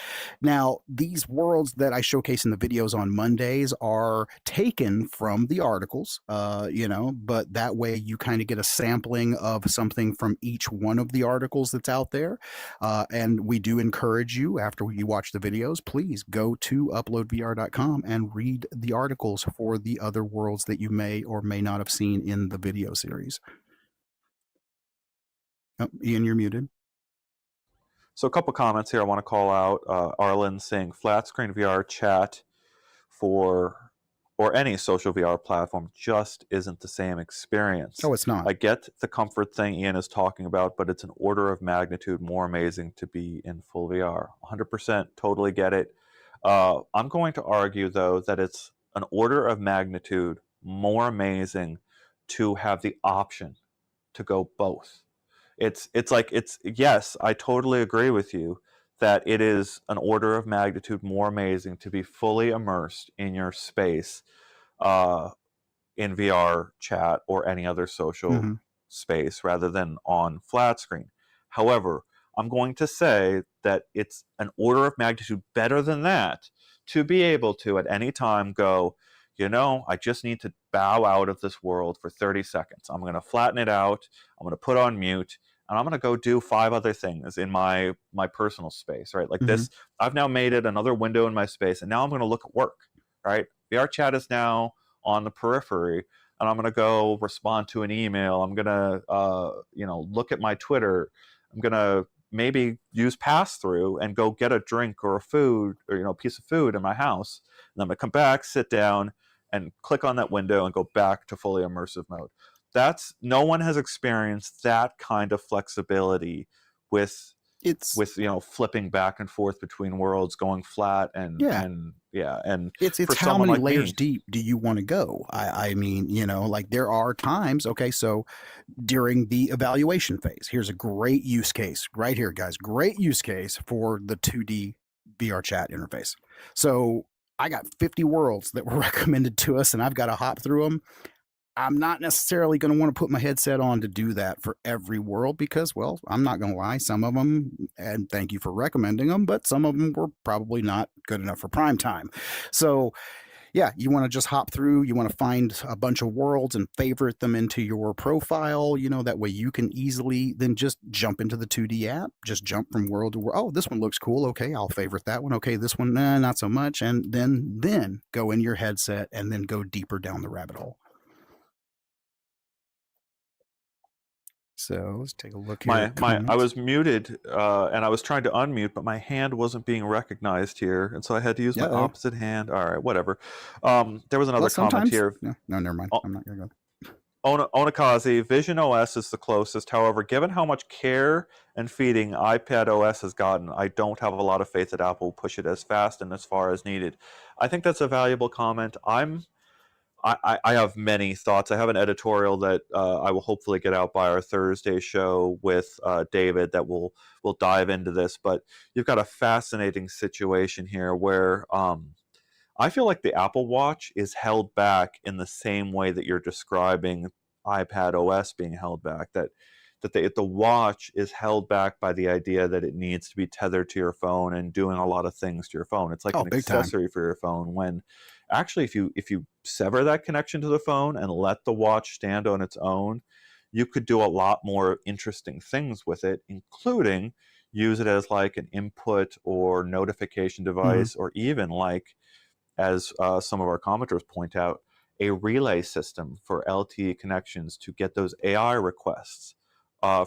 Now, these worlds that I showcase in the videos on Mondays are taken from the articles, but that way you kind of get a sampling of something from each one of the articles that's out there. And we do encourage you, after you watch the videos, please go to UploadVR.com and read the articles for the other worlds that you may or may not have seen in the video series. Oh, Ian, you're muted. So a couple comments here I want to call out. Arlen saying flat screen VR chat for or any social VR platform just isn't the same experience. Oh, it's not. I get the comfort thing Ian is talking about, but it's an order of magnitude more amazing to be in full VR. 100% totally get it. I'm going to argue, though, that it's an order of magnitude more amazing to have the option to go both. It's yes, I totally agree with you that it is an order of magnitude more amazing to be fully immersed in your space uh, in VR chat or any other social Mm-hmm. space rather than on flat screen. However, I'm going to say that it's an order of magnitude better than that to be able to at any time go, I just need to bow out of this world for 30 seconds. I'm going to flatten it out. I'm going to put on mute, and I'm going to go do 5 other things in my personal space, right? Like Mm-hmm. this, I've now made it another window in my space, and now I'm going to look at work, right? VR chat is now on the periphery, and I'm going to go respond to an email. I'm going to, look at my Twitter. I'm going to maybe use pass through and go get a drink or a food or, a piece of food in my house. And I'm going to come back, sit down, and click on that window and go back to fully immersive mode. No one has experienced that kind of flexibility with It's flipping back and forth between worlds, going flat and yeah. and yeah, and It's for how someone many like layers me, deep do you want to go? I mean, like there are times, okay, so during the evaluation phase, here's a great use case right here, guys. Great use case for the 2D VR chat interface. So I got 50 worlds that were recommended to us, and I've got to hop through them. I'm not necessarily going to want to put my headset on to do that for every world because, well, I'm not going to lie, some of them, and thank you for recommending them, but some of them were probably not good enough for prime time. So, yeah, you want to just hop through, you want to find a bunch of worlds and favorite them into your profile, that way you can easily then just jump into the 2D app, just jump from world to world. Oh, this one looks cool. Okay, I'll favorite that one. Okay, this one, nah, not so much. And then go in your headset and then go deeper down the rabbit hole. So let's take a look here. I was muted and I was trying to unmute, but my hand wasn't being recognized here, and so I had to use my opposite hand. All right, whatever. There was another comment here. No, never mind. I'm not gonna go. Onakazi, Vision OS is the closest. However, given how much care and feeding iPad OS has gotten, I don't have a lot of faith that Apple will push it as fast and as far as needed. I think that's a valuable comment. I have many thoughts. I have an editorial that I will hopefully get out by our Thursday show with David that will dive into this. But you've got a fascinating situation here where I feel like the Apple Watch is held back in the same way that you're describing iPad OS being held back. That the watch is held back by the idea that it needs to be tethered to your phone and doing a lot of things to your phone. It's like an accessory for your phone, when actually if you sever that connection to the phone and let the watch stand on its own, you could do a lot more interesting things with it, including use it as like an input or notification device, or even like, as some of our commenters point out, a relay system for LTE connections to get those AI requests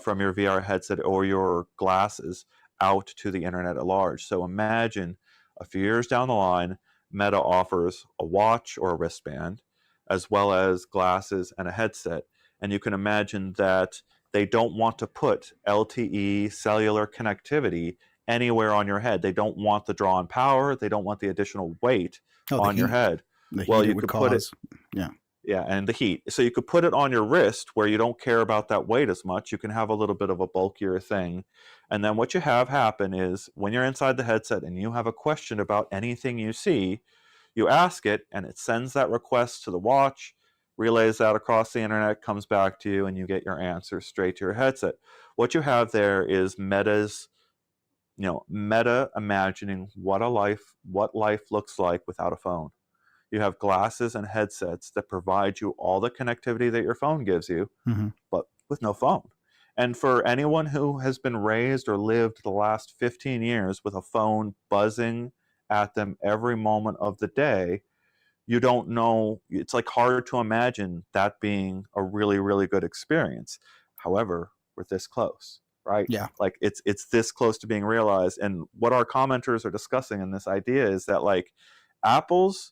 from your VR headset or your glasses out to the internet at large. So imagine a few years down the line, Meta offers a watch or a wristband, as well as glasses and a headset. And you can imagine that they don't want to put LTE cellular connectivity anywhere on your head. They don't want the draw on power. They don't want the additional weight on your head. Well, you could put it, yeah, and the heat. So you could put it on your wrist where you don't care about that weight as much. You can have a little bit of a bulkier thing. And then what you have happen is when you're inside the headset and you have a question about anything you see, you ask it and it sends that request to the watch, relays that across the internet, comes back to you, and you get your answer straight to your headset. What you have there is Meta imagining what life looks like without a phone. You have glasses and headsets that provide you all the connectivity that your phone gives you, but with no phone. And for anyone who has been raised or lived the last 15 years with a phone buzzing at them every moment of the day, you don't know. It's like hard to imagine that being a really, really good experience. However, we're this close, right? Yeah. Like it's this close to being realized. And what our commenters are discussing in this idea is that like Apple's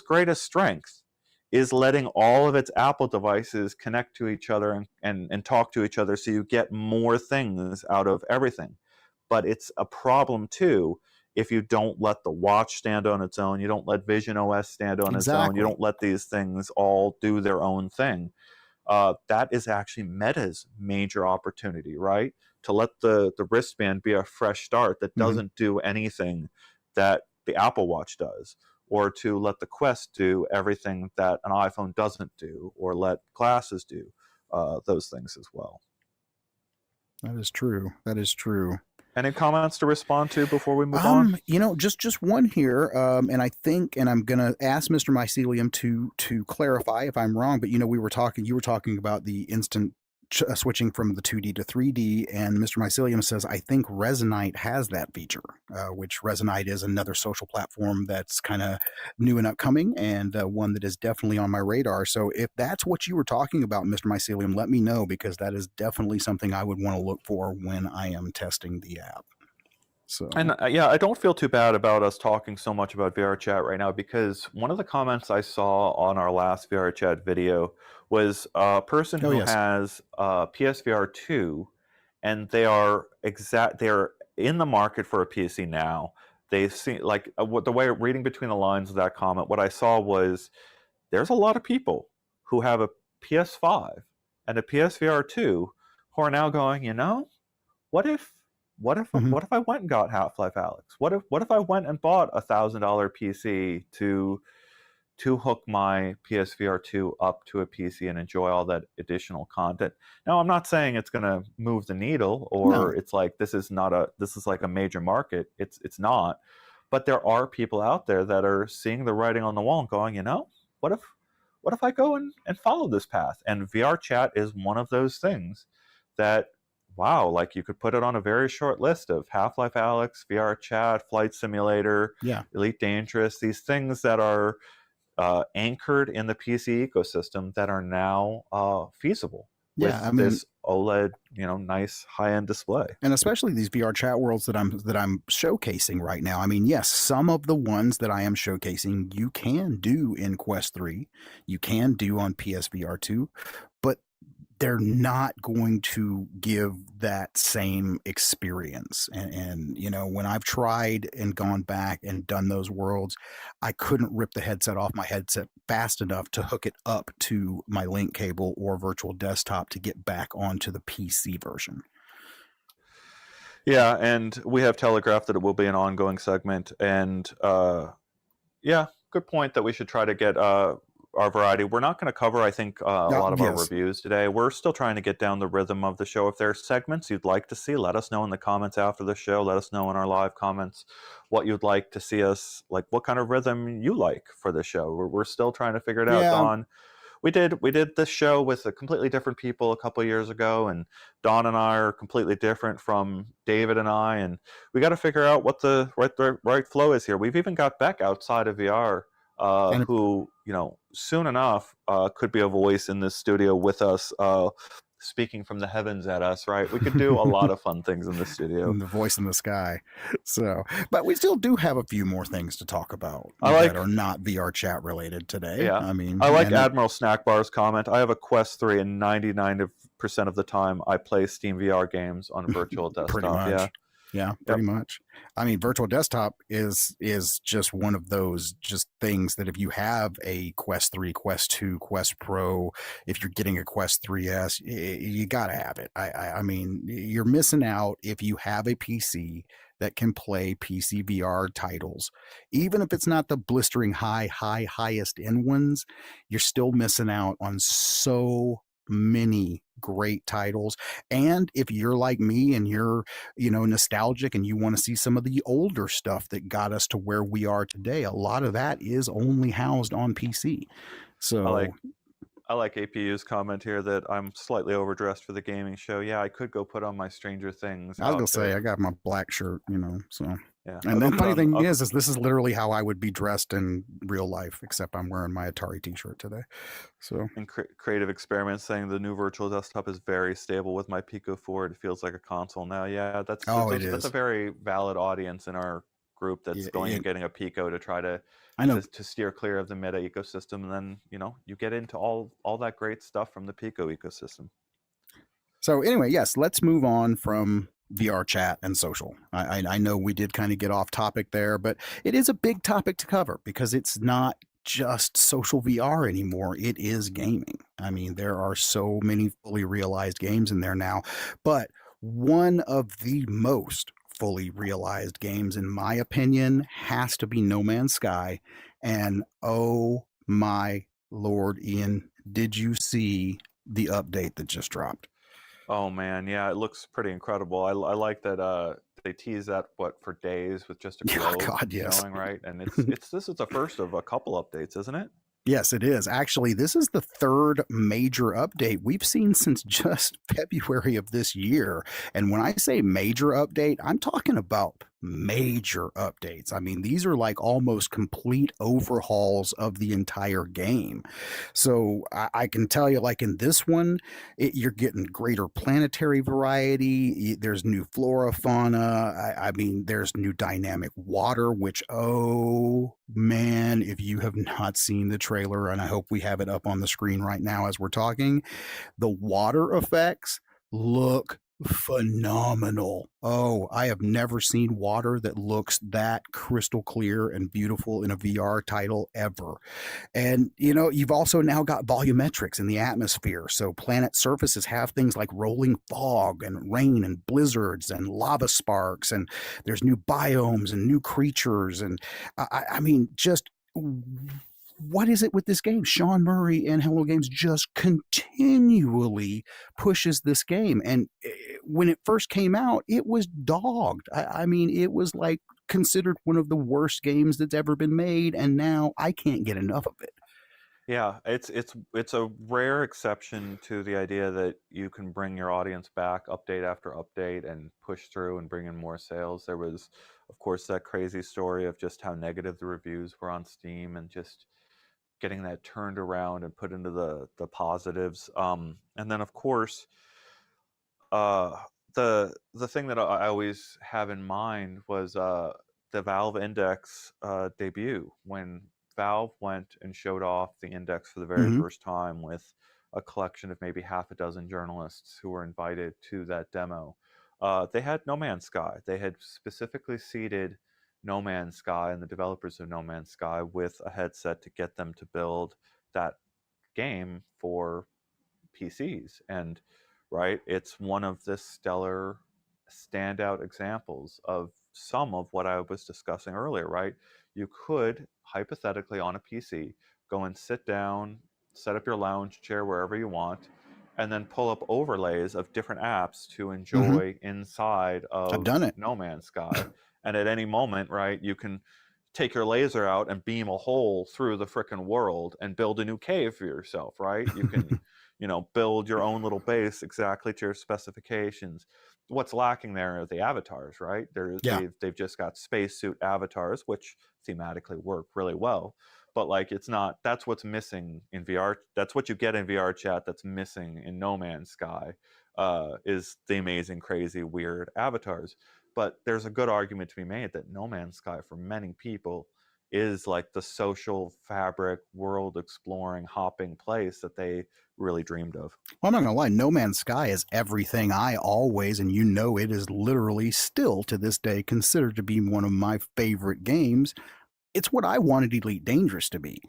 greatest strength is letting all of its Apple devices connect to each other and talk to each other, so you get more things out of everything. But it's a problem too if you don't let the watch stand on its own, you don't let Vision OS stand on its own, you don't let these things all do their own thing. That is actually Meta's major opportunity, right? To let the wristband be a fresh start that doesn't do anything that the Apple Watch does, or to let the Quest do everything that an iPhone doesn't do, or let glasses do those things as well. That is true. Any comments to respond to before we move on? Just one here, and I think, and I'm gonna ask Mr. Mycelium to clarify if I'm wrong, but you were talking about the instant switching from the 2D to 3D, and Mr. Mycelium says, I think Resonite has that feature, which Resonite is another social platform that's kind of new and upcoming, and one that is definitely on my radar. So if that's what you were talking about, Mr. Mycelium, let me know, because that is definitely something I would want to look for when I am testing the app. So. And I don't feel too bad about us talking so much about VRChat right now, because one of the comments I saw on our last VRChat video was a person who has PSVR 2, and they are in the market for a PC now. They see, like, the way reading between the lines of that comment, what I saw was there's a lot of people who have a PS5 and a PSVR 2 who are now going, what if Mhm. what if I went and got Half-Life Alex? What if I went and bought $1,000 PC to hook my PSVR 2 up to a PC and enjoy all that additional content? Now, I'm not saying it's going to move the needle, or No. it's like this is like a major market. It's not. But there are people out there that are seeing the writing on the wall and going, what if I go and follow this path? And VRChat is one of those things that, wow, like you could put it on a very short list of Half-Life Alex, VRChat, Flight Simulator, Yeah. Elite Dangerous, these things that are anchored in the PC ecosystem that are now feasible Yeah. with I mean, this OLED, nice high-end display. and especially these VR chat worlds that I'm showcasing right now. I mean, yes, some of the ones that I am showcasing you can do in Quest 3, you can do on PSVR 2, but they're not going to give that same experience. And when I've tried and gone back and done those worlds, I couldn't rip the headset off my headset fast enough to hook it up to my link cable or virtual desktop to get back onto the PC version. Yeah, and we have telegraphed that it will be an ongoing segment, and yeah, good point that we should try to get our variety. We're not going to cover, I think, a lot of our Yes. reviews today. We're still trying to get down the rhythm of the show. If there are segments you'd like to see, let us know in the comments after the show. Let us know in our live comments what you'd like to see us, like what kind of rhythm you like for the show. We're still trying to figure it out, Yeah. Don. We did this show with a completely different people a couple of years ago, and Don and I are completely different from David and I, and we got to figure out what the right flow is here. We've even got Beck outside of VR, And who soon enough could be a voice in this studio with us, speaking from the heavens at us. Right? We could do a lot of fun things in the studio. the voice in the sky. So, but we still do have a few more things to talk about I that like are not VR chat related today. Yeah, I mean, I like and Admiral Snackbar's comment. I have a Quest 3, and 99% of the time I play Steam VR games on virtual pretty desktop. Yeah, much. Yeah, yep. pretty much. I mean, virtual desktop is just one of those just things that if you have a Quest 3, Quest 2, Quest Pro, if you're getting a Quest 3S, you got to have it. I mean, you're missing out if you have a PC that can play PC VR titles. Even if it's not the blistering highest end ones, you're still missing out on so many great titles. And if you're like me and you're nostalgic and you want to see some of the older stuff that got us to where we are today, a lot of that is only housed on PC. I So like I like APU's comment here that I'm slightly overdressed for the gaming show. Yeah, I could go put on my Stranger Things I was gonna say I outfit. got my black shirt, so. Yeah, I'll And go then put funny on. thing is this is literally how I would be dressed in real life, except I'm wearing my Atari t-shirt today. So In creative experiments saying the new virtual desktop is very stable with my Pico 4. It feels like a console now. Yeah, oh, it that's a is. very valid audience in our group that's Yeah, going and getting a Pico to try to I know. steer clear of the Meta ecosystem, and then you get into all that great stuff from the Pico ecosystem. So anyway, yes, let's move on from VR chat and social. I know we did kind of get off topic there, but it is a big topic to cover because it's not just social VR anymore. It is gaming. I mean, there are so many fully realized games in there now, but one of the most fully realized games, in my opinion, has to be No Man's Sky. And oh my Lord, Ian, did you see the update that just dropped? Oh man, yeah, it looks pretty incredible. I like that they tease that for days with just a Yeah, globe God, yes. showing, right? And it's this is the first of a couple updates, isn't it? Yes, it is. Actually, this is the third major update we've seen since just February of this year. And when I say major update, I'm talking about major updates. I mean, these are like almost complete overhauls of the entire game. So I can tell you, like in this one, you're getting greater planetary variety. There's new flora, fauna. I mean, there's new dynamic water, which, oh man, if you have not seen the trailer, and I hope we have it up on the screen right now as we're talking, the water effects look Phenomenal. Oh, I have never seen water that looks that crystal clear and beautiful in a VR title ever. And you've also now got volumetrics in the atmosphere. So planet surfaces have things like rolling fog and rain and blizzards and lava sparks, and there's new biomes and new creatures. And I mean, just what is it with this game? Sean Murray and Hello Games just continually pushes this game. And when it first came out, it was dogged. I mean, it was like considered one of the worst games that's ever been made, and now I can't get enough of it. Yeah, it's a rare exception to the idea that you can bring your audience back update after update and push through and bring in more sales. There was, of course, that crazy story of just how negative the reviews were on Steam and just getting that turned around and put into the positives. And then, of course, uh, the thing that I always have in mind was the Valve Index debut, when Valve went and showed off the Index for the very Hmm. first time with a collection of maybe half a dozen journalists who were invited to that demo. They had No Man's Sky. They had specifically seeded No Man's Sky and the developers of No Man's Sky with a headset to get them to build that game for PCs. And right, it's one of the stellar standout examples of some of what I was discussing earlier, right? You could hypothetically on a PC go and sit down, set up your lounge chair wherever you want, and then pull up overlays of different apps to Hmm. enjoy inside I've of done it. No Man's Sky. And at any moment, right, you can take your laser out and beam a hole through the frickin' world and build a new cave for yourself, right? You can, build your own little base exactly to your specifications. What's lacking there are the avatars, right? Yeah. They've just got spacesuit avatars, which thematically work really well. But like, it's not. That's what's missing in VR. That's what you get in VRChat. That's missing in No Man's Sky, is the amazing, crazy, weird avatars. But there's a good argument to be made that No Man's Sky, for many people, is like the social fabric, world exploring, hopping place that they really dreamed of. Well, I'm not gonna lie, No Man's Sky is everything I always, and it is literally still to this day considered to be one of my favorite games. It's what I wanted Elite Dangerous to be.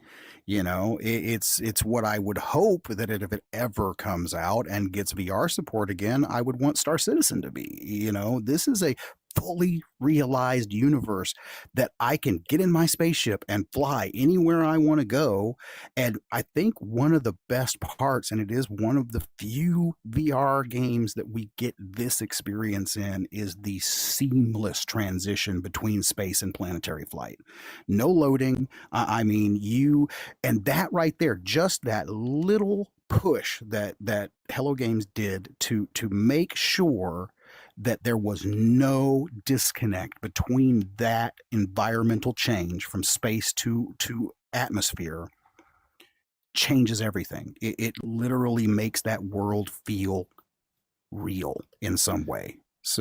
It's what I would hope that if it ever comes out and gets VR support again, I would want Star Citizen to be. This is a fully realized universe that I can get in my spaceship and fly anywhere I want to go. And I think one of the best parts, and it is one of the few VR games that we get this experience in, is the seamless transition between space and planetary flight. No loading. I mean, and that right there, just that little push that Hello Games did to make sure that there was no disconnect between that environmental change from space to atmosphere changes everything. It literally makes that world feel real in some way.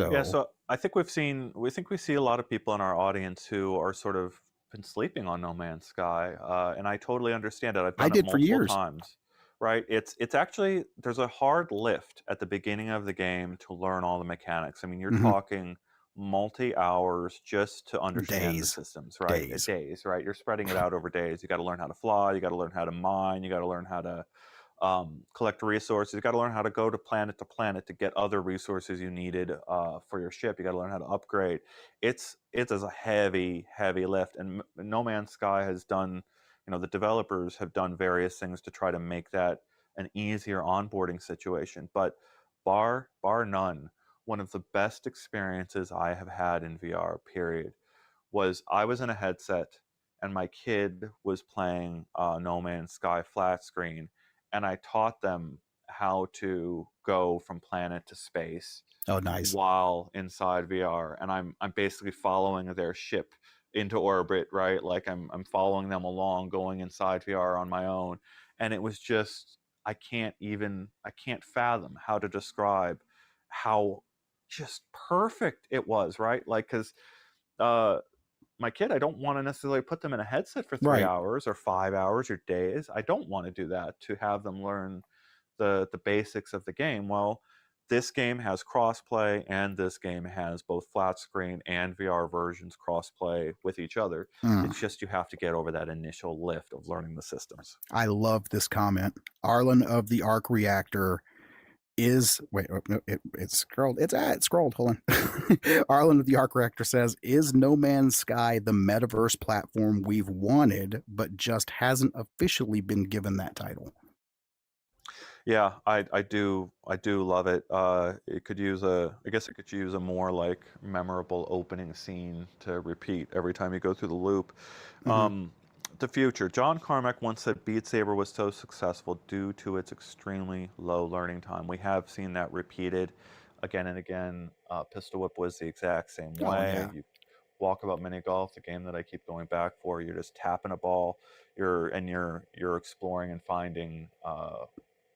Yeah, So so we think we see a lot of people in our audience who are sort of been sleeping on No Man's Sky, and I totally understand it. I've I done it did for multiple years. times, right? It's actually, there's a hard lift at the beginning of the game to learn all the mechanics. I mean, you're Hmm. talking multi hours just to understand the Days, systems, right? days. Days, right? You're spreading it out over days. You got to learn how to fly. You got to learn how to mine. You got to learn how to collect resources. You got to learn how to go to planet to get other resources you needed for your ship. You got to learn how to upgrade. It's a heavy, heavy lift. And No Man's Sky has done, the developers have done various things to try to make that an easier onboarding situation. But bar none, one of the best experiences I have had in VR, period, was I was in a headset and my kid was playing No Man's Sky flat screen, and I taught them how to go from planet to space Oh, nice. while inside VR, and I'm basically following their ship into orbit, right? Like I'm following them along, going inside VR on my own, and it was just, I can't fathom how to describe how just perfect it was, right? Like, because uh my kid, I don't want to necessarily put them in a headset for three Right. hours or 5 hours or days. I don't want to do that to have them learn the basics of the game. Well, this game has crossplay, and this game has both flat screen and VR versions crossplay with each other. Mm. It's just you have to get over that initial lift of learning the systems. I love this comment. Arlen of the Arc Reactor is no, it's scrolled. It's scrolled. Hold on. Arlen of the Arc Reactor says, "Is No Man's Sky the metaverse platform we've wanted, but just hasn't officially been given that title?" Yeah, I do love it. It could use I guess it could use a more like memorable opening scene to repeat every time you go through the loop. Mm-hmm. The future. John Carmack once said Beat Saber was so successful due to its extremely low learning time. We have seen that repeated again and again. Pistol Whip was the exact same Oh way. yeah, You walk about mini golf, the game that I keep going back for. You're just tapping a ball. You're exploring and finding.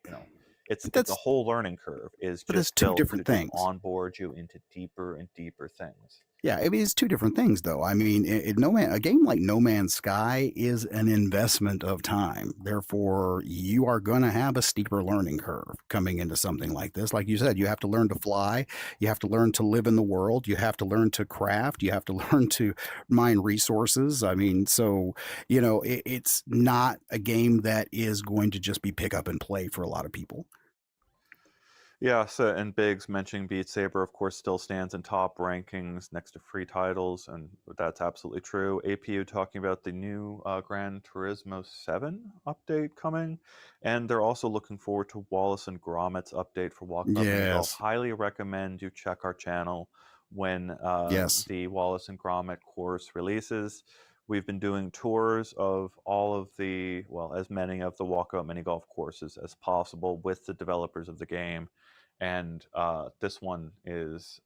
You know, but it's the that's whole learning curve is but that's just two built to different just things. onboard you into deeper and deeper things. Yeah, I mean, it's two different things, though. I mean, a game like No Man's Sky is an investment of time. Therefore, you are going to have a steeper learning curve coming into something like this. Like you said, you have to learn to fly, you have to learn to live in the world, you have to learn to craft, you have to learn to mine resources. I mean, so, it's not a game that is going to just be pick up and play for a lot of people. Yeah, so and Biggs mentioning Beat Saber, of course, still stands in top rankings next to free titles, and that's absolutely true. APU talking about the new Gran Turismo 7 update coming, and they're also looking forward to Wallace and Gromit's update for Walkabout Mini Golf. Yes, Highly recommend you check our channel when yes, the Wallace and Gromit course releases. We've been doing tours of all of the, well, as many of the Walkabout Mini Golf courses as possible with the developers of the game, and this one is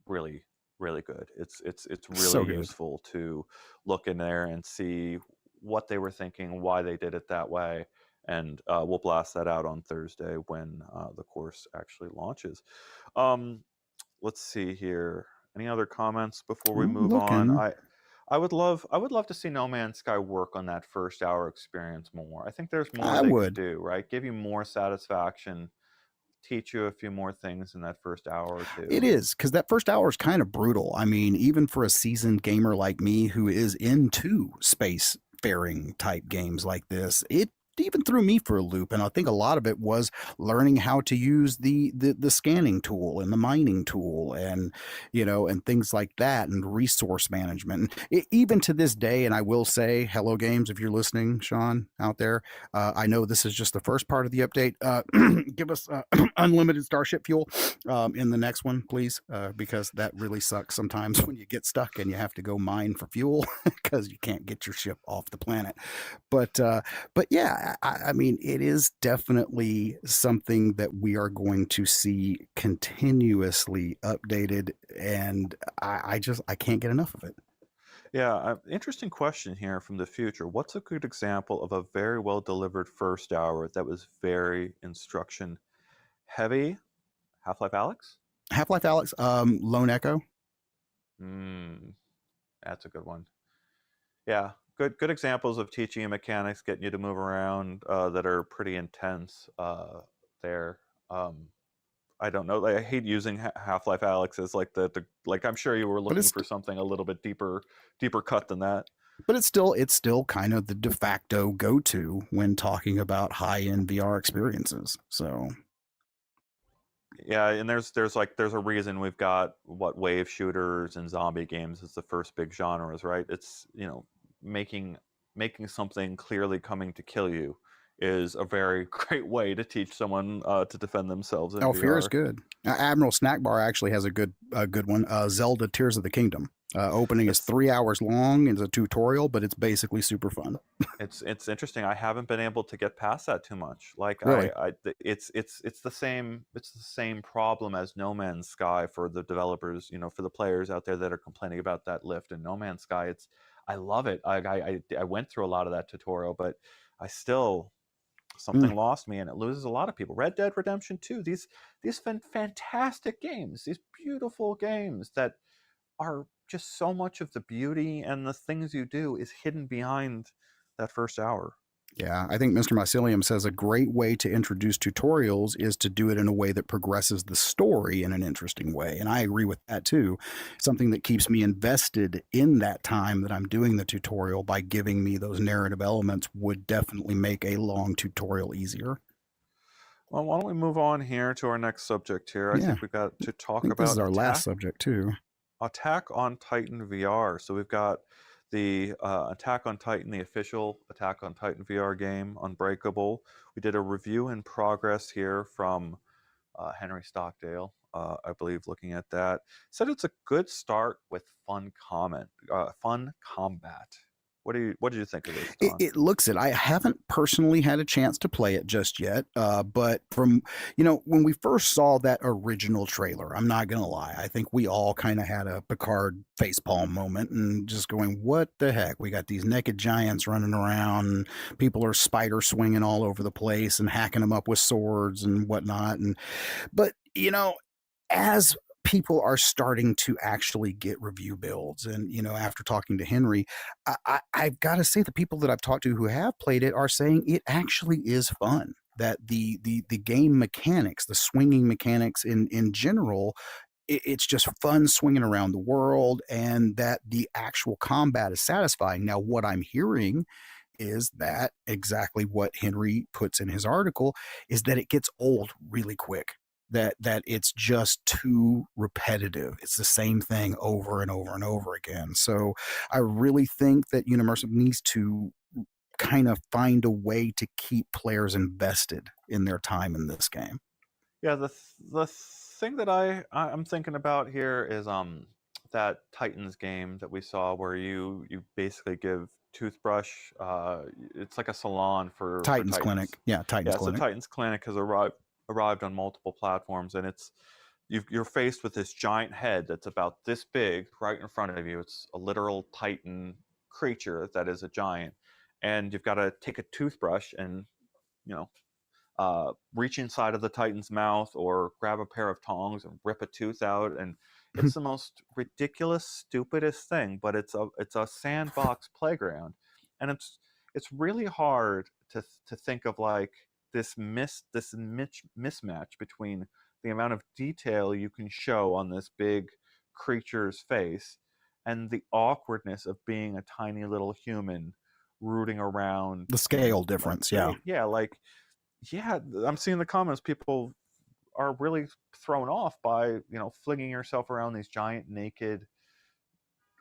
really really good. It's so really good. useful to look in there and see what they were thinking, why they did it that way, and we'll blast that out on Thursday when the course actually launches. Um, let's see here. Any other comments before we Well, move on? looking, I would love to see No Man's Sky work on that first hour experience more. I think there's more I they could would. do, right? Give you more satisfaction, teach you a few more things in that first hour or It two. is, because that first hour is kind of brutal. I mean, even for a seasoned gamer like me who is into space faring type games like this, it even threw me for a loop. And I think a lot of it was learning how to use the scanning tool and the mining tool, and things like that, and resource management. Even to this day, and I will say, hello games, if you're listening, Sean, out there, I know this is just the first part of the update. Give us unlimited starship fuel in the next one, please, because that really sucks sometimes when you get stuck and you have to go mine for fuel because you can't get your ship off the planet. But yeah, I mean, it is definitely something that we are going to see continuously updated, and I can't get enough of it. Yeah, interesting question here from the future. What's a good example of a very well delivered first hour that was very instruction heavy? Half-Life Alex? Half Life Alex, Lone Echo. Hmm, that's a good one. Yeah, good examples of teaching you mechanics, getting you to move around that are pretty intense there. Um, I don't know. Like, I hate using Half-Life Alex as like the like. I'm sure you were But looking it's for something a little bit deeper cut than that. but it's still kind of the de facto go-to when talking about high-end VR experiences. So Yeah, and there's a reason we've got what wave shooters and zombie games as the first big genres, right? It's making making something clearly coming to kill you is a very great way to teach someone to defend themselves in oh, fear is VR. good. Admiral Snackbar actually has a good one. Zelda Tears of the Kingdom. Opening is It's 3 hours long. It's a tutorial, but it's basically super fun. it's interesting. I haven't been able to get past that too much. Like Really. it's the same problem as No Man's Sky for the developers. For the players out there that are complaining about that lift in No Man's Sky. I love it. I went through a lot of that tutorial, but I still Mm. something lost me, and it loses a lot of people. Red Dead Redemption 2. These fantastic games. These beautiful games that are just so much of the beauty and the things you do is hidden behind that first hour. Yeah, I think Mr. Mycelium says a great way to introduce tutorials is to do it in a way that progresses the story in an interesting way. And I agree with that too. Something that keeps me invested in that time that I'm doing the tutorial by giving me those narrative elements would definitely make a long tutorial easier. Well, why don't we move on here to our next subject here? I Yeah, think we've got to I talk think this is about our last subject too. Attack on Titan VR. So we've got the Attack on Titan, the official Attack on Titan VR game, Unbreakable. We did a review in progress here from Henry Stockdale, I believe, looking at that. Said it's a good start with fun combat. What did you think of this, It, Don? it looks it. I haven't personally had a chance to play it just yet, but from when we first saw that original trailer, I'm not gonna lie, I think we all kind of had a Picard facepalm moment and just going, "What the heck? We got these naked giants running around, and people are spider swinging all over the place and hacking them up with swords and whatnot." And but as people are starting to actually get review builds, and after talking to Henry, I've got to say the people that I've talked to who have played it are saying it actually is fun, that the game mechanics, the swinging mechanics in general, it's just fun swinging around the world, and that the actual combat is satisfying. Now what I'm hearing is that exactly what Henry puts in his article, is that it gets old really quick. That it's just too repetitive. It's the same thing over and over and over again. So I really think that Universal needs to kind of find a way to keep players invested in their time in this game. Yeah, the thing that I'm thinking about here is that Titans game that we saw where you basically give toothbrush. It's like a salon for Titans Titans. Clinic. Yeah, Titans Yeah, so Clinic. Titans Clinic has arrived on multiple platforms, and you're faced with this giant head that's about this big right in front of you. It's a literal Titan creature that is a giant, and you've got to take a toothbrush and you know reach inside of the Titan's mouth or grab a pair of tongs and rip a tooth out. And it's the most ridiculous, stupidest thing, but it's a sandbox playground, and it's really hard to think of like mismatch between the amount of detail you can show on this big creature's face and the awkwardness of being a tiny little human rooting around The in scale like difference, yeah. space. Yeah, I'm seeing the comments. People are really thrown off by flinging yourself around these giant naked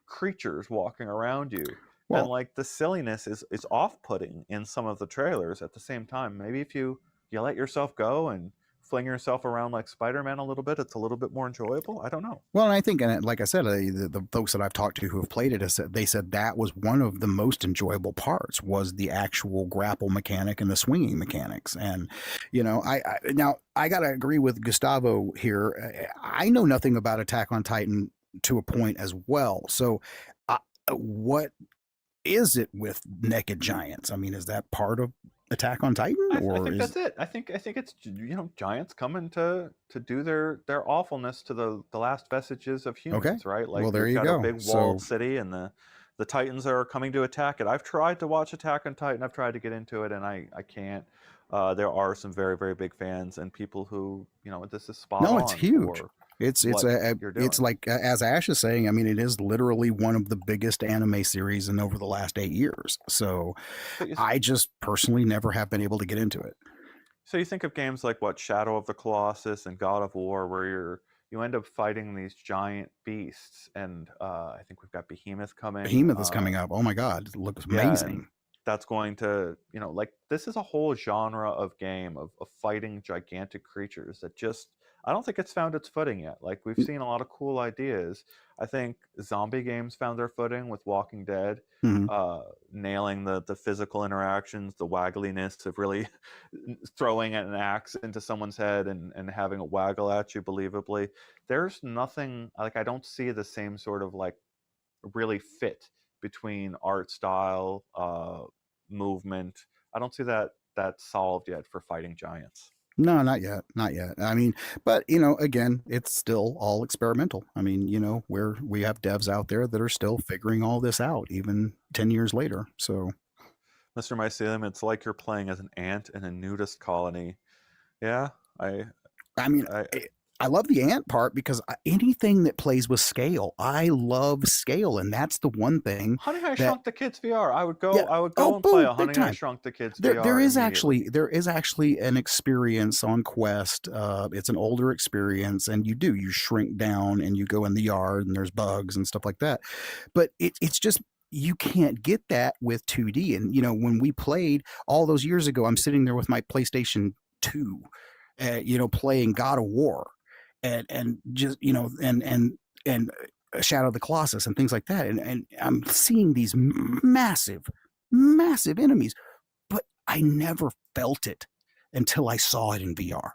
creatures walking around you, and Well, like the silliness is off-putting in some of the trailers. At the same time, maybe if you let yourself go and fling yourself around like Spider-Man a little bit, it's a little bit more enjoyable. I don't know. Well, and I think, and like I said, the folks that I've talked to who have played it, they said that was one of the most enjoyable parts, was the actual grapple mechanic and the swinging mechanics. And now I gotta agree with Gustavo here. I know nothing about Attack on Titan to a point as well. So, what is it with naked giants? I mean, is that part of Attack on Titan, I or think is that's it. I think it's giants coming to do their awfulness to the last vestiges of okay? humans, right? Well, Like there we've you got a go. big walled So city, and the Titans are coming to attack it. I've tried to watch Attack on Titan. I've tried to get into it, and I can't. There are some very very big fans and people who this is spot no, it's on huge. for It's what a you're it's doing. like, as Ash is saying. I mean, it is literally one of the biggest anime series in over the last 8 years. So So you I just personally never have been able to get into it. So you think of games like what Shadow of the Colossus and God of War, where you end up fighting these giant beasts, and I think we've got Behemoth coming. Behemoth is coming up. Oh my god, it looks Yeah, and amazing. that's going to like this is a whole genre of game of fighting gigantic creatures that just I don't think it's found its footing yet. Like we've seen a lot of cool ideas. I think zombie games found their footing with Walking Dead, Mm-hmm. nailing the physical interactions, the waggliness of really throwing an axe into someone's head and having it waggle at you believably. There's nothing like I don't see the same sort of like really fit between art style, movement. I don't see that solved yet for fighting giants. No, not yet, not yet. I mean, but again, it's still all experimental. I mean, we have devs out there that are still figuring all this out, even 10 years later. So Mr. Mycelium, it's like you're playing as an ant in a nudist colony. Yeah, I mean, I I love the ant part because anything that plays with scale, I love scale, and that's the one thing Honey, I that Shrunk the Kids VR. yeah. I would go Oh, and play boom, a big Honey, I time. Shrunk the Kids There VR is immediately. actually an experience on Quest. It's an older experience, and you shrink down and you go in the yard and there's bugs and stuff like that. But it's just you can't get that with 2D. And when we played all those years ago, I'm sitting there with my PlayStation 2, playing God of War, and just and Shadow of the Colossus and things like that, and I'm seeing these massive enemies, but I never felt it until I saw it in VR.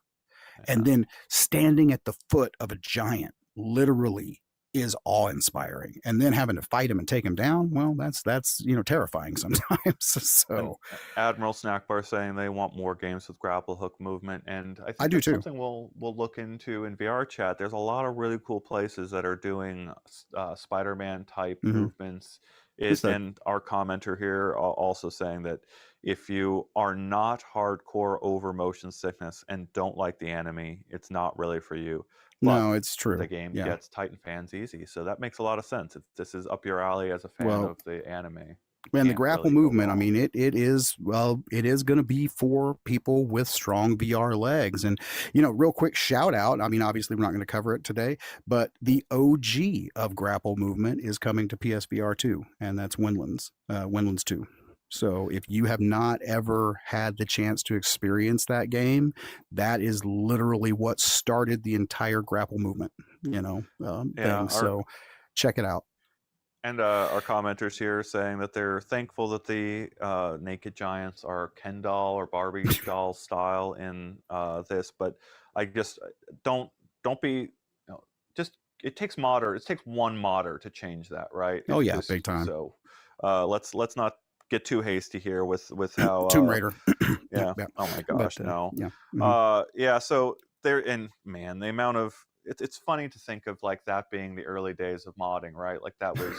And then standing at the foot of a giant literally is awe-inspiring. And then having to fight him and take him down, well, that's terrifying sometimes. And So Admiral Snackbar saying they want more games with grapple hook movement, and I I think do that's too. something we'll look into in VRChat. There's a lot of really cool places that are doing Spider-Man type Mm-hmm. movements. Who's that? And our commenter here also saying that if you are not hardcore over motion sickness and don't like the enemy, it's not really for you. But No, it's the true. game Yeah. gets Titan fans easy, so that makes a lot of sense. If this is up your alley as a fan Well, of the anime, and the can't grapple really go movement, I mean, wrong. it is going to be for people with strong VR legs. And real quick shout out, I mean, obviously we're not going to cover it today, but the OG of grapple movement is coming to PSVR 2, and that's Windlands 2. So if you have not ever had the chance to experience that game, that is literally what started the entire grapple movement Yeah, thing. So check it out. our commenters here saying that they're thankful that the naked giants are Ken doll or Barbie doll style in this, but I just don't be, just it takes one modder to change that, right? Oh It's yeah, just big time. so let's not get too hasty here with Tomb how Raider. Yep, yeah. yep. Oh my But gosh, no. yeah. Hmm. Yeah. So there, and man, the amount of it's funny to think of like that being the early days of modding, right? Like that was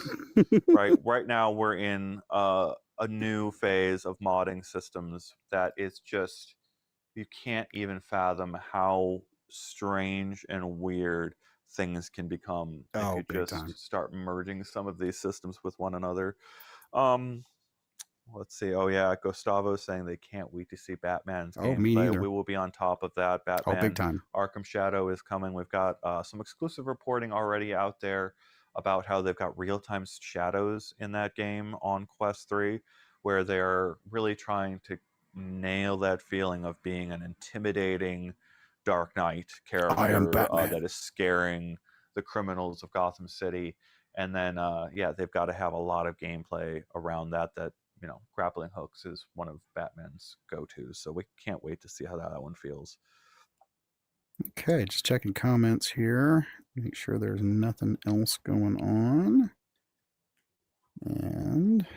right. Right now we're in a new phase of modding systems that is just you can't even fathom how strange and weird things can become if Oh, you big time. just start merging some of these systems with one another. Um, Let's see. Oh yeah, Gustavo saying they can't wait to see Batman's Oh, me gameplay. neither. We will be on top of that. Oh, big Batman time. Arkham Shadow is coming. We've got some exclusive reporting already out there about how they've got real-time shadows in that game on Quest 3, where they're really trying to nail that feeling of being an intimidating Dark Knight I am character Batman. that is scaring the criminals of Gotham City. And then, yeah, they've got to have a lot of gameplay around that grappling hooks is one of Batman's go-tos, so we can't wait to see how that one feels. Okay, just checking comments here. Make sure there's nothing else going on. And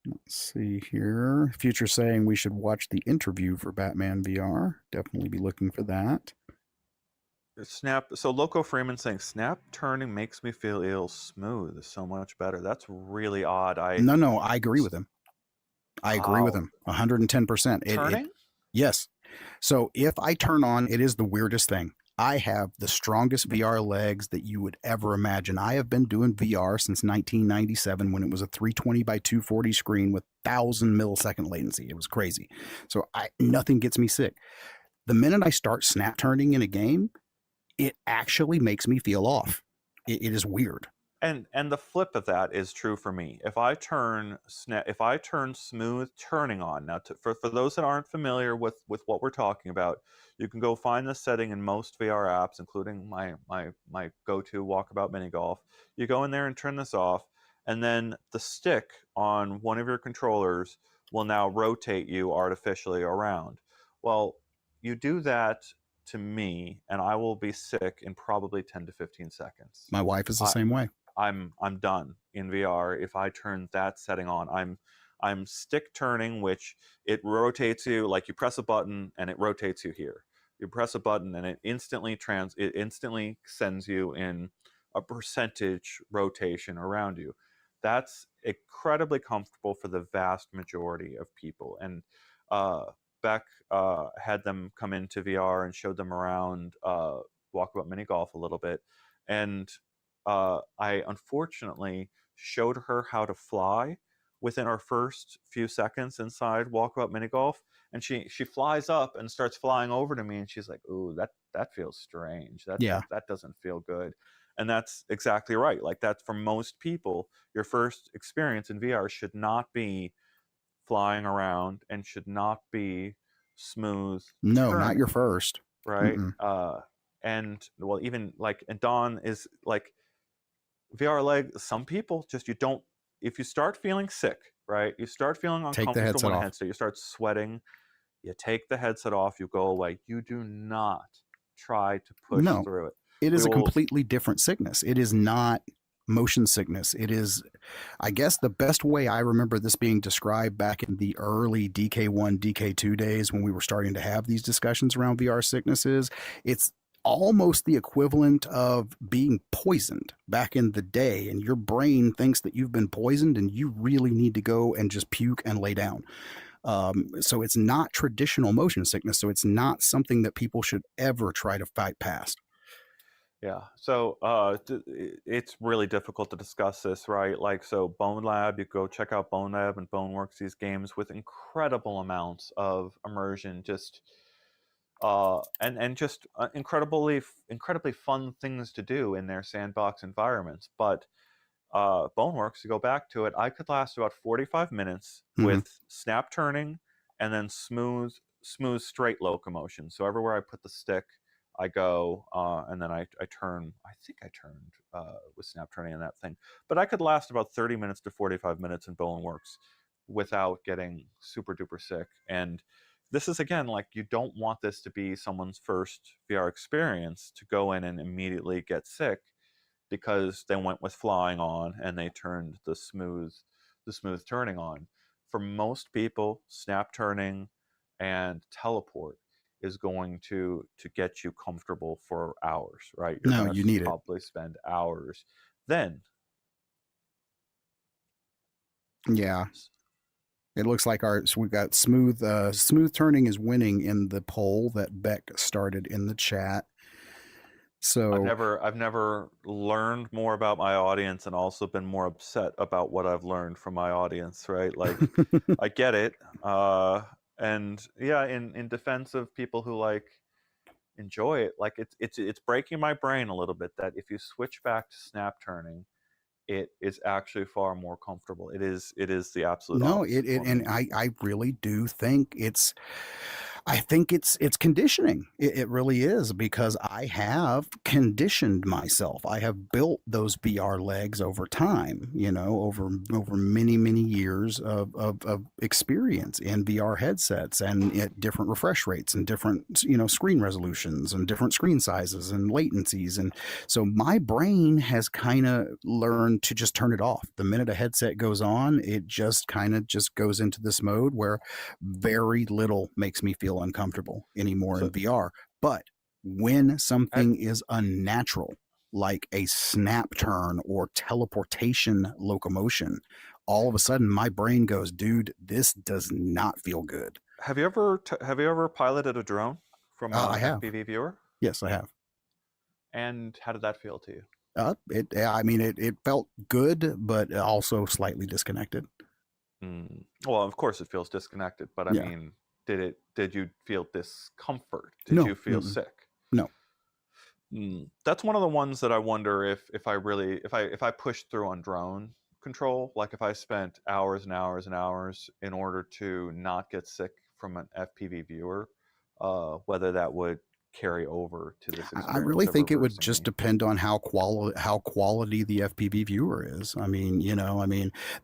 let's see here. Future saying we should watch the interview for Batman VR. Definitely be looking for that. Snap. So Loco Freeman saying snap turning makes me feel ill smooth so much better. That's really odd. No, I agree with him. I agree with Wow. him 110%. Turning? Yes. So if I turn on, it is the weirdest thing. I have the strongest VR legs that you would ever imagine. I have been doing VR since 1997 when it was a 320 by 240 screen with 1,000 millisecond latency. It was crazy. So nothing gets me sick. The minute I start snap turning in a game, it actually makes me feel off. It is weird. And the flip of that is true for me. If I turn smooth turning on now, for those that aren't familiar with what we're talking about, you can go find this setting in most VR apps, including my go-to Walkabout Mini Golf. You go in there and turn this off, and then the stick on one of your controllers will now rotate you artificially around. Well, you do that to me, and I will be sick in probably 10 to 15 seconds. My wife is the I, same way. I'm done in VR if I turn that setting on. I'm stick turning, which it rotates you like you press a button and it rotates you here. You press a button and it instantly sends you in a percentage rotation around you. that's incredibly comfortable for the vast majority of people. And Beck had them come into VR and showed them around Walkabout Mini Golf a little bit. And I unfortunately showed her how to fly within our first few seconds inside Walkabout Mini Golf. And she flies up and starts flying over to me, and she's like, "Ooh, that feels strange. That doesn't feel good." And that's exactly right. Like, that's for most people, your first experience in VR should not be flying around and should not be smooth No, turning, not your first. right? And well, even like, and Dawn is like, VR leg, some people just, you don't, if you start feeling sick, right? You start feeling Take the uncomfortable headset in a off. headset, you start sweating, you take the headset off, you go away. You do not try to push No, through it. it is We a will, completely different sickness. It is not motion sickness. It is, I guess the best way I remember this being described back in the early DK1, DK2 days when we were starting to have these discussions around VR sicknesses, it's almost the equivalent of being poisoned back in the day, and your brain thinks that you've been poisoned and you really need to go and just puke and lay down. So it's not traditional motion sickness. So it's not something that people should ever try to fight past. yeah. So it's really difficult to discuss this, right? Like, so Bone Lab, you go check out Bone Lab and Boneworks, these games with incredible amounts of immersion, just and just incredibly fun things to do in their sandbox environments. But Boneworks, to go back to it, I could last about 45 minutes with snap turning and then smooth straight locomotion. So everywhere I put the stick, I go, and then I turn. I think I turned with snap turning in that thing. But I could last about 30 minutes to 45 minutes in Boneworks without getting super duper sick. And this is, again, like, you don't want this to be someone's first VR experience to go in and immediately get sick because they went with flying on and they turned the smooth turning on. For most people, snap turning and teleport is going to get you comfortable for hours, right? You're No, going to you need it. probably spend hours. Then, Yeah. It looks like so we've got smooth turning is winning in the poll that Beck started in the chat. So I've never learned more about my audience and also been more upset about what I've learned from my audience, right? Like, I get it. And yeah, in defense of people who like enjoy it, like, it's breaking my brain a little bit that if you switch back to snap turning, it is actually far more comfortable. It is the absolute no, opposite for me. and I really do think it's conditioning. It really is, because I have conditioned myself. I have built those VR legs over time, over many, many years of experience in VR headsets and at different refresh rates and different, screen resolutions and different screen sizes and latencies. And so my brain has kind of learned to just turn it off. The minute a headset goes on, it just kind of just goes into this mode where very little makes me feel uncomfortable anymore in VR. But when something is unnatural, like a snap turn or teleportation locomotion, all of a sudden my brain goes, dude, this does not feel good. Have you ever piloted a drone from I have. FPV viewer? Yes, I have. And how did that feel to you? It felt good, but also slightly disconnected. Well, of course it feels disconnected, but I mean, did you feel discomfort? Did No. you feel sick? No. That's one of the ones that I wonder if I pushed through on drone control, like if I spent hours and hours and hours in order to not get sick from an FPV viewer, whether that would carry over to this experience. I really think it would just depend on how quality the FPV viewer is. I mean,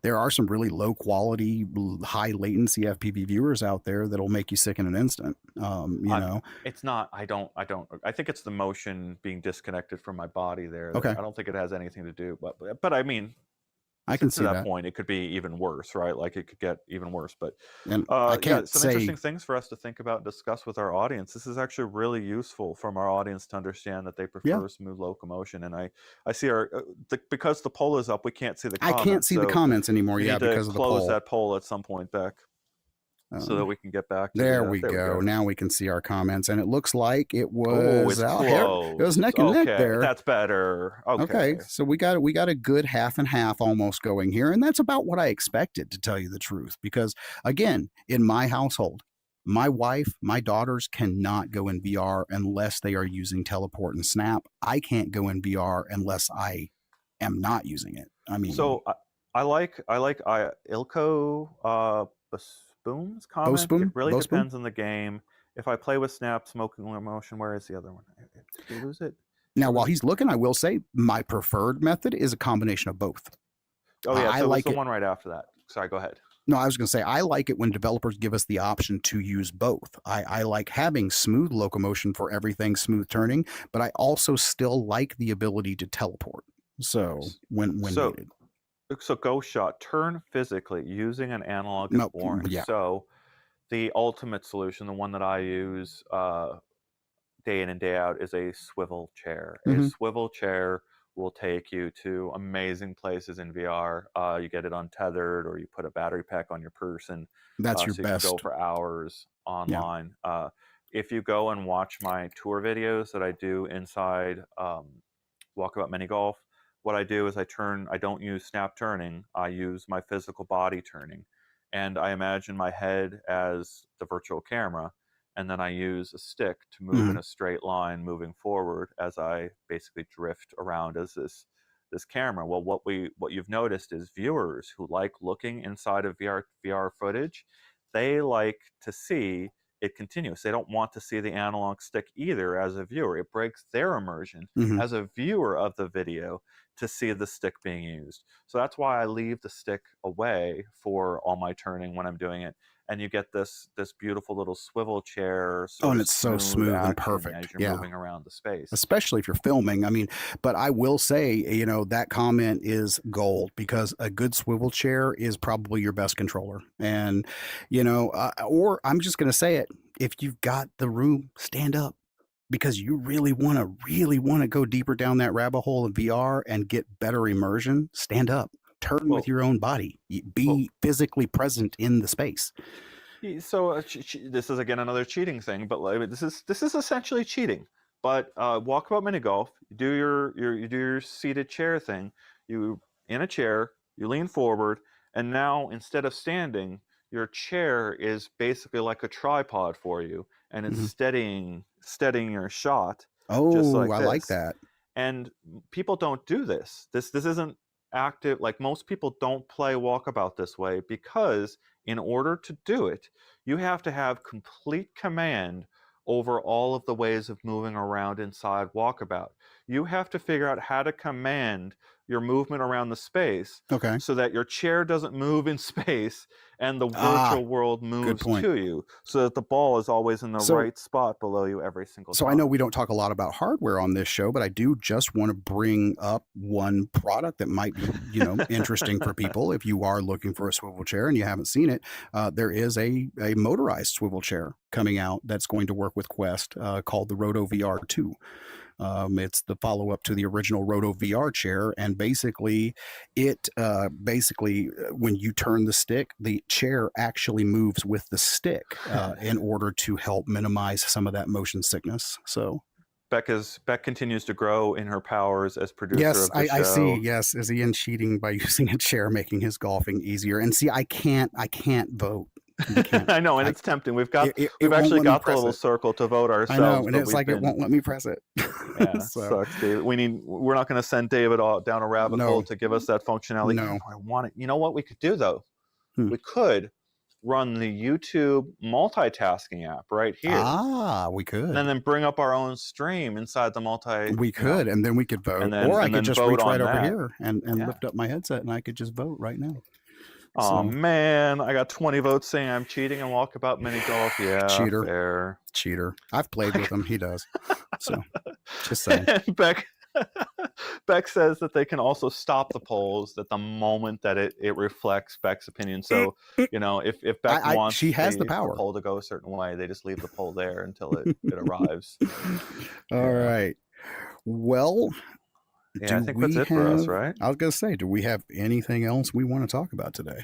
there are some really low quality, high latency FPV viewers out there that'll make you sick in an instant. It's not. I think it's the motion being disconnected from my body there. Okay. I don't think it has anything to do. But I mean, I can to see that that. point, it could be even worse, right? Like it could get even worse. But And I yeah, can't some say, interesting things for us to think about and discuss with our audience. This is actually really useful from our audience to understand that they yeah, prefer smooth locomotion. And I see because the poll is up, we can't see the I can't comments. see the So comments anymore. you Yeah, need to because of the close poll. that poll at some point, Beck, so that we can get back to There the. we There we go. go. Now we can see our comments, and it looks like it Oh, was it's it was close. neck and neck Okay, there. that's better. Okay, Okay. so we got a good half and half almost going here, and that's about what I expected, to tell you the truth. Because again, in my household, my wife, my daughters cannot go in VR unless they are using teleport and snap. I can't go in VR unless I am not using it. I mean, So I like Ilko Spoon's comment. It really Bospoon. depends on the game. If I play with Snap, Smoking Motion, where is the other one? Did we lose it? Now, It while was. he's looking, I will say my preferred method is a combination of both. Oh yeah, I so it was like the it. one right after that. Sorry, go ahead. No, I was going to say, I like it when developers give us the option to use both. I like having smooth locomotion for everything, smooth turning, but I also still like the ability to teleport. So when So needed. so Ghost Shot, turn physically using an analog is No, boring. yeah. So the ultimate solution, the one that I use day in and day out, is a swivel chair. A hmm swivel chair will take you to amazing places in VR. You get it untethered, or you put a battery pack on your person, That's your so you can go best. for hours Yeah. online. If you go and watch my tour videos that I do inside Walkabout Mini Golf, what I do is I don't use snap turning, I use my physical body turning. And I imagine my head as the virtual camera, and then I use a stick to move in hmm a straight line moving forward as I basically drift around as this camera. Well, what you've noticed is viewers who like looking inside of VR footage, they like to see it continuous. They don't want to see the analog stick either as a viewer. It breaks their immersion hmm as a viewer of the video to see the stick being used. So that's why I leave the stick away for all my turning when I'm doing it. And you get this beautiful little swivel chair Oh, sort and of it's so smooth smooth and action perfect. as you're Yeah. moving around the space. Especially if you're filming. I mean, but I will say, that comment is gold because a good swivel chair is probably your best controller. And, or I'm just going to say it, if you've got the room, stand up because you really want to go deeper down that rabbit hole of VR and get better immersion. Stand up, turn with Well, your own body, well, be physically present in the space. so this is again another cheating thing, but like, this is essentially cheating. But Walkabout Mini Golf, you do your seated chair thing. You in a chair, you lean forward, and now instead of standing, your chair is basically like a tripod for you, and it's Mhm. steadying your shot, just Oh, like I like this. that. And people don't do this. This isn't active. Like most people don't play Walkabout this way because in order to do it, you have to have complete command over all of the ways of moving around inside Walkabout. You have to figure out how to command your movement around the space Okay. so that your chair doesn't move in space and the Ah, virtual world good moves point. to you, so that the ball is always in the So, right spot below you every single So I know time. we don't talk a lot about hardware on this show, but I do just want to bring up one product that might be, interesting for people. If you are looking for a swivel chair and you haven't seen it, there is a motorized swivel chair coming out that's going to work with Quest called the Roto VR 2. It's the follow up to the original Roto VR chair, and basically, when you turn the stick, the chair actually moves with the stick in order to help minimize some of that motion sickness. So Beck continues to grow in her powers as producer yes, of the I see. show. Yes, is Ian cheating by using a chair, making his golfing easier? And see, I can't vote. You can't. I know, and I it's tempting. We've it won't actually let me got the press little it. circle to vote I know, ourselves, and but it's we've like it been. won't let me press it. Yeah, So sucks, David. We're not going to send David down a rabbit hole no, to give us that functionality. Even no. though I want it. You know what we could do though? Hmm. We could run the YouTube multitasking app right here, We and could. then bring up our own stream inside the We could, and then we could vote. Or I and could then just vote reach right on over that. here and Yeah. lift up my headset and I could just vote right now. Oh So man, I got 20 votes saying I'm cheating and Walkabout Mini Golf. Yeah, cheater. fair. Cheater. I've played with him. He does. So just saying. And Beck says that they can also stop the polls at the moment that it reflects Beck's opinion. So, if Beck She wants has the the power. poll to go a certain way, they just leave the poll there until it arrives. All right. Well, Yeah, I think that's it for us, right? I was going to say, do we have anything else we want to talk about today?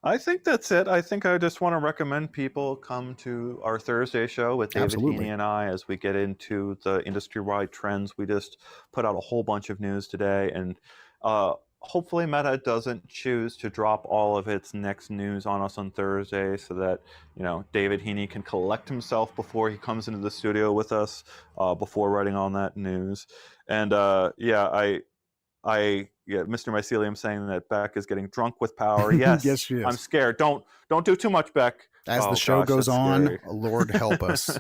I think that's it. I think I just want to recommend people come to our Thursday show with David Absolutely. Heaney and I as we get into the industry-wide trends. We just put out a whole bunch of news today, and hopefully Meta doesn't choose to drop all of its next news on us on Thursday so that, David Heaney can collect himself before he comes into the studio with us before writing on that news. And Mr. Mycelium saying that Beck is getting drunk with power. Yes, Yes, she is. I'm scared. Don't do too much, Beck. As the show goes that's on, scary. Lord help us.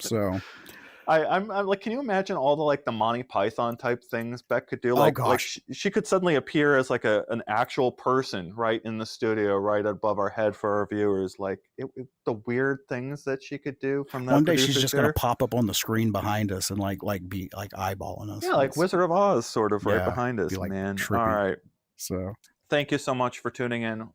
So I'm like, can you imagine all the Monty Python type things Beck could do? Like, gosh. she could suddenly appear as like an actual person right in the studio, right above our head for our viewers. Like the weird things that she could do from that. One day she's just going to pop up on the screen behind us and be like eyeballing us. Yeah, like Wizard of Oz, sort of right behind us, like man. trippy. All right. So thank you so much for tuning in.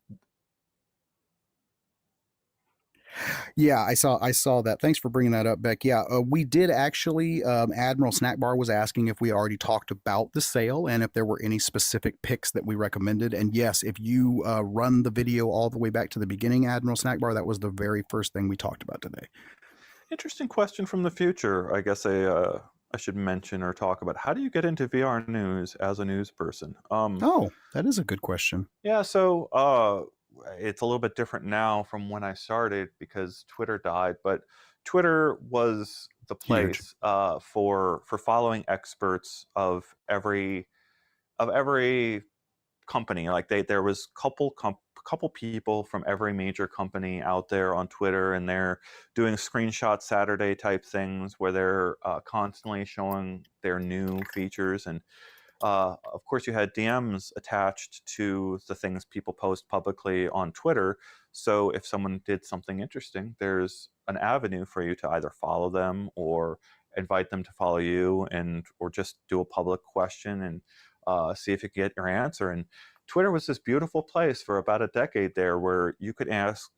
Yeah, I saw that. Thanks for bringing that up, Beck. Yeah, we did actually. Admiral Snackbar was asking if we already talked about the sale and if there were any specific picks that we recommended. And yes, if you run the video all the way back to the beginning, Admiral Snackbar, that was the very first thing we talked about today. Interesting question from the future. I guess I should mention or talk about. How do you get into VR news as a news person? Oh, that is a good question. Yeah, so it's a little bit different now from when I started because Twitter died, but Twitter was the place for following experts of every company. Like there was couple people from every major company out there on Twitter, and they're doing screenshot Saturday type things where they're constantly showing their new features. And of course, you had DMs attached to the things people post publicly on Twitter. So if someone did something interesting, there's an avenue for you to either follow them or invite them to follow you, or just do a public question and see if you can get your answer. And Twitter was this beautiful place for about a decade there, where you could ask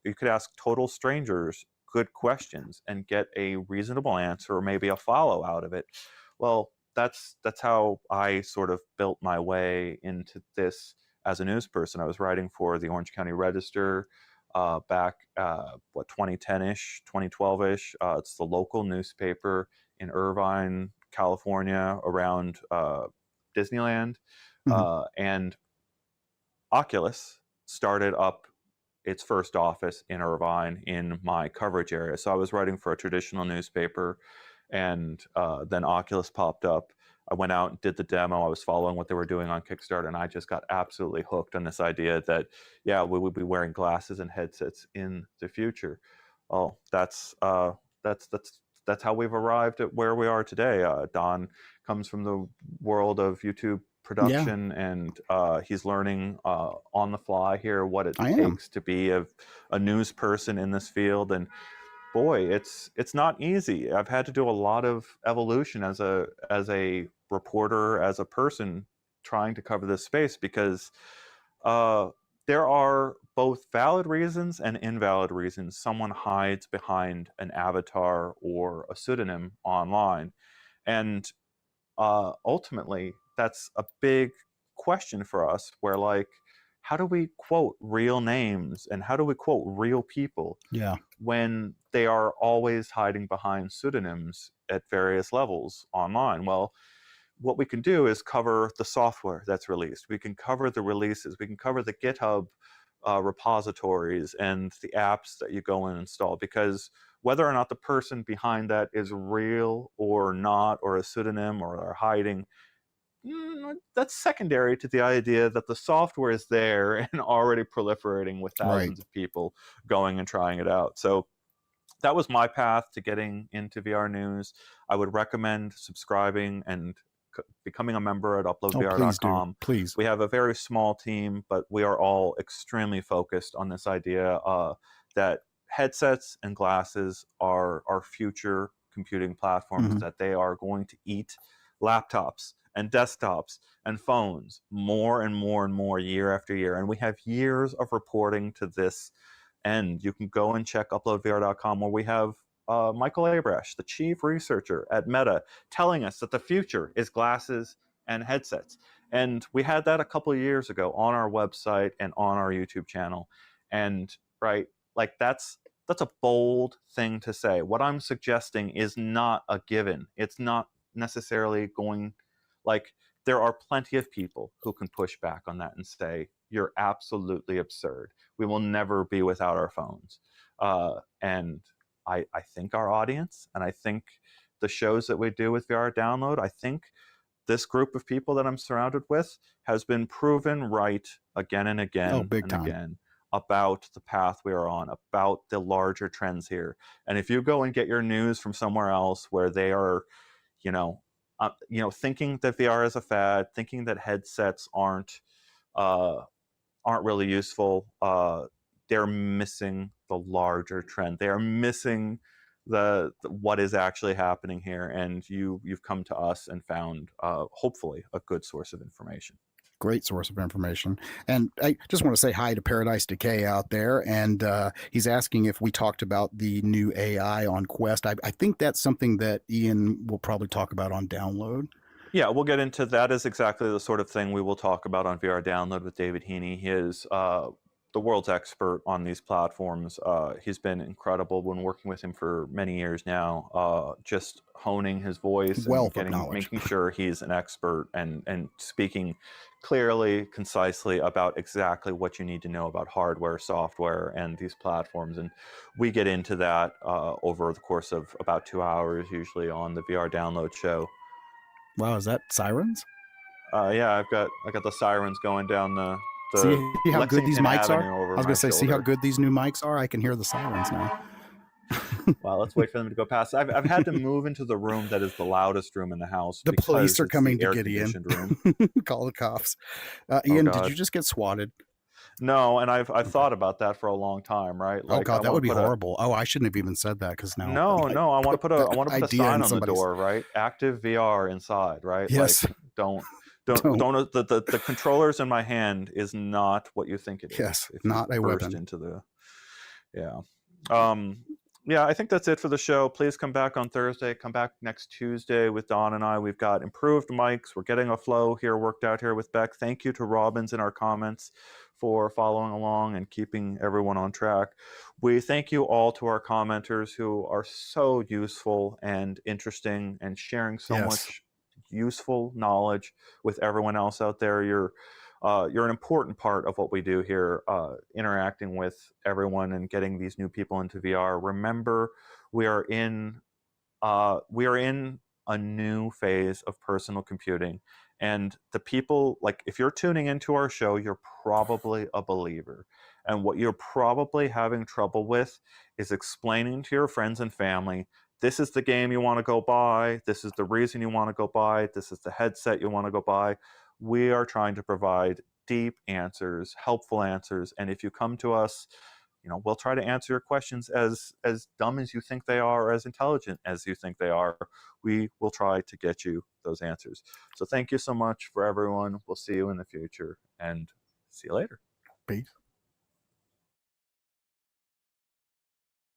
total strangers good questions and get a reasonable answer or maybe a follow out of it. Well, that's how I sort of built my way into this as a news person. I was writing for the Orange County Register back 2010-ish, 2012-ish. It's the local newspaper in Irvine, California, around Disneyland. And Oculus started up its first office in Irvine in my coverage area. So I was writing for a traditional newspaper, and then Oculus popped up. I went out and did the demo. I was following what they were doing on Kickstarter, and I just got absolutely hooked on this idea that, yeah, we would be wearing glasses and headsets in the future. Well, that's how we've arrived at where we are today. Don comes from the world of YouTube production, and he's learning on the fly here what it takes to be a news person in this field. And boy, it's not easy. I've had to do a lot of evolution as a reporter, as a person trying to cover this space, because there are both valid reasons and invalid reasons someone hides behind an avatar or a pseudonym online. And ultimately, that's a big question for us, where how do we quote real names and how do we quote real people when they are always hiding behind pseudonyms at various levels online? Well, what we can do is cover the software that's released. We can cover the releases. We can cover the GitHub repositories and the apps that you go and install, because whether or not the person behind that is real or not, or a pseudonym or are hiding, that's secondary to the idea that the software is there and already proliferating with thousands of people going and trying it out. So that was my path to getting into VR news. I would recommend subscribing and becoming a member at UploadVR.com. Please. We have a very small team, but we are all extremely focused on this idea that headsets and glasses are our future computing platforms, that they are going to eat laptops and desktops and phones more and more and more year after year. And we have years of reporting to this end. You can go and check uploadvr.com, where we have Michael Abrash, the chief researcher at Meta, telling us that the future is glasses and headsets. And we had that a couple of years ago on our website and on our YouTube channel. And right, like that's a bold thing to say. What I'm suggesting is not a given. It's not necessarily going, like, there are plenty of people who can push back on that and say, you're absolutely absurd. We will never be without our phones. And I think our audience, and I think the shows that we do with VR Download, I think this group of people that I'm surrounded with has been proven right again and again big time. again about the path we are on, about the larger trends here. And if you go and get your news from somewhere else where they are, thinking that VR is a fad, thinking that headsets aren't really useful, they're missing the larger trend. They are missing the what is actually happening here, and you've come to us and found hopefully a good source of information. Great source of information. And I just want to say hi to Paradise Decay out there. And he's asking if we talked about the new AI on Quest. I think that's something that Ian will probably talk about on Download. Yeah, we'll get into that. Is exactly the sort of thing we will talk about on VR Download with David Heaney. He is the world's expert on these platforms. He's been incredible. Been working with him for many years now, just honing his voice Wealth and of knowledge. making sure he's an expert and speaking clearly, concisely about exactly what you need to know about hardware, software, and these platforms. And we get into that over the course of about 2 hours, usually on the VR Download show. Wow, is that sirens? Yeah, I got the sirens going down the see how good these mics Avenue are? over I was my going to say, see how shoulder. good these new mics are? I can hear the sirens now. Well, let's wait for them to go past. I've had to move into the room that is the loudest room in the house. The police are coming to get Ian. Room. Call the cops. Ian, did you just get swatted? No, and I've thought about that for a long time, right? Like, oh God, that would be horrible. I shouldn't have even said that because now. No, I want to put a sign on the door, right? Active VR inside, right? Yes. Like, don't. The controllers in my hand is not what you think it is. Yes, not a weapon. Into the, yeah, I think that's it for the show. Please come back on Thursday. Come back next Tuesday with Don and I. We've got improved mics. We're getting a flow here worked out here with Beck. Thank you to Robbins in our comments for following along and keeping everyone on track. We thank you all to our commenters who are so useful and interesting and sharing so much useful knowledge with everyone else out there. You're an important part of what we do here, interacting with everyone and getting these new people into VR. Remember, we are in a new phase of personal computing, and the people, like, if you're tuning into our show, you're probably a believer, and what you're probably having trouble with is explaining to your friends and family, this is the game you want to go buy, this is the reason you want to go buy, this is the headset you want to go buy. We are trying to provide deep answers, helpful answers, and if you come to us, we'll try to answer your questions as dumb as you think they are, or as intelligent as you think they are. We will try to get you those answers. So thank you so much for everyone. We'll see you in the future, and see you later. Peace.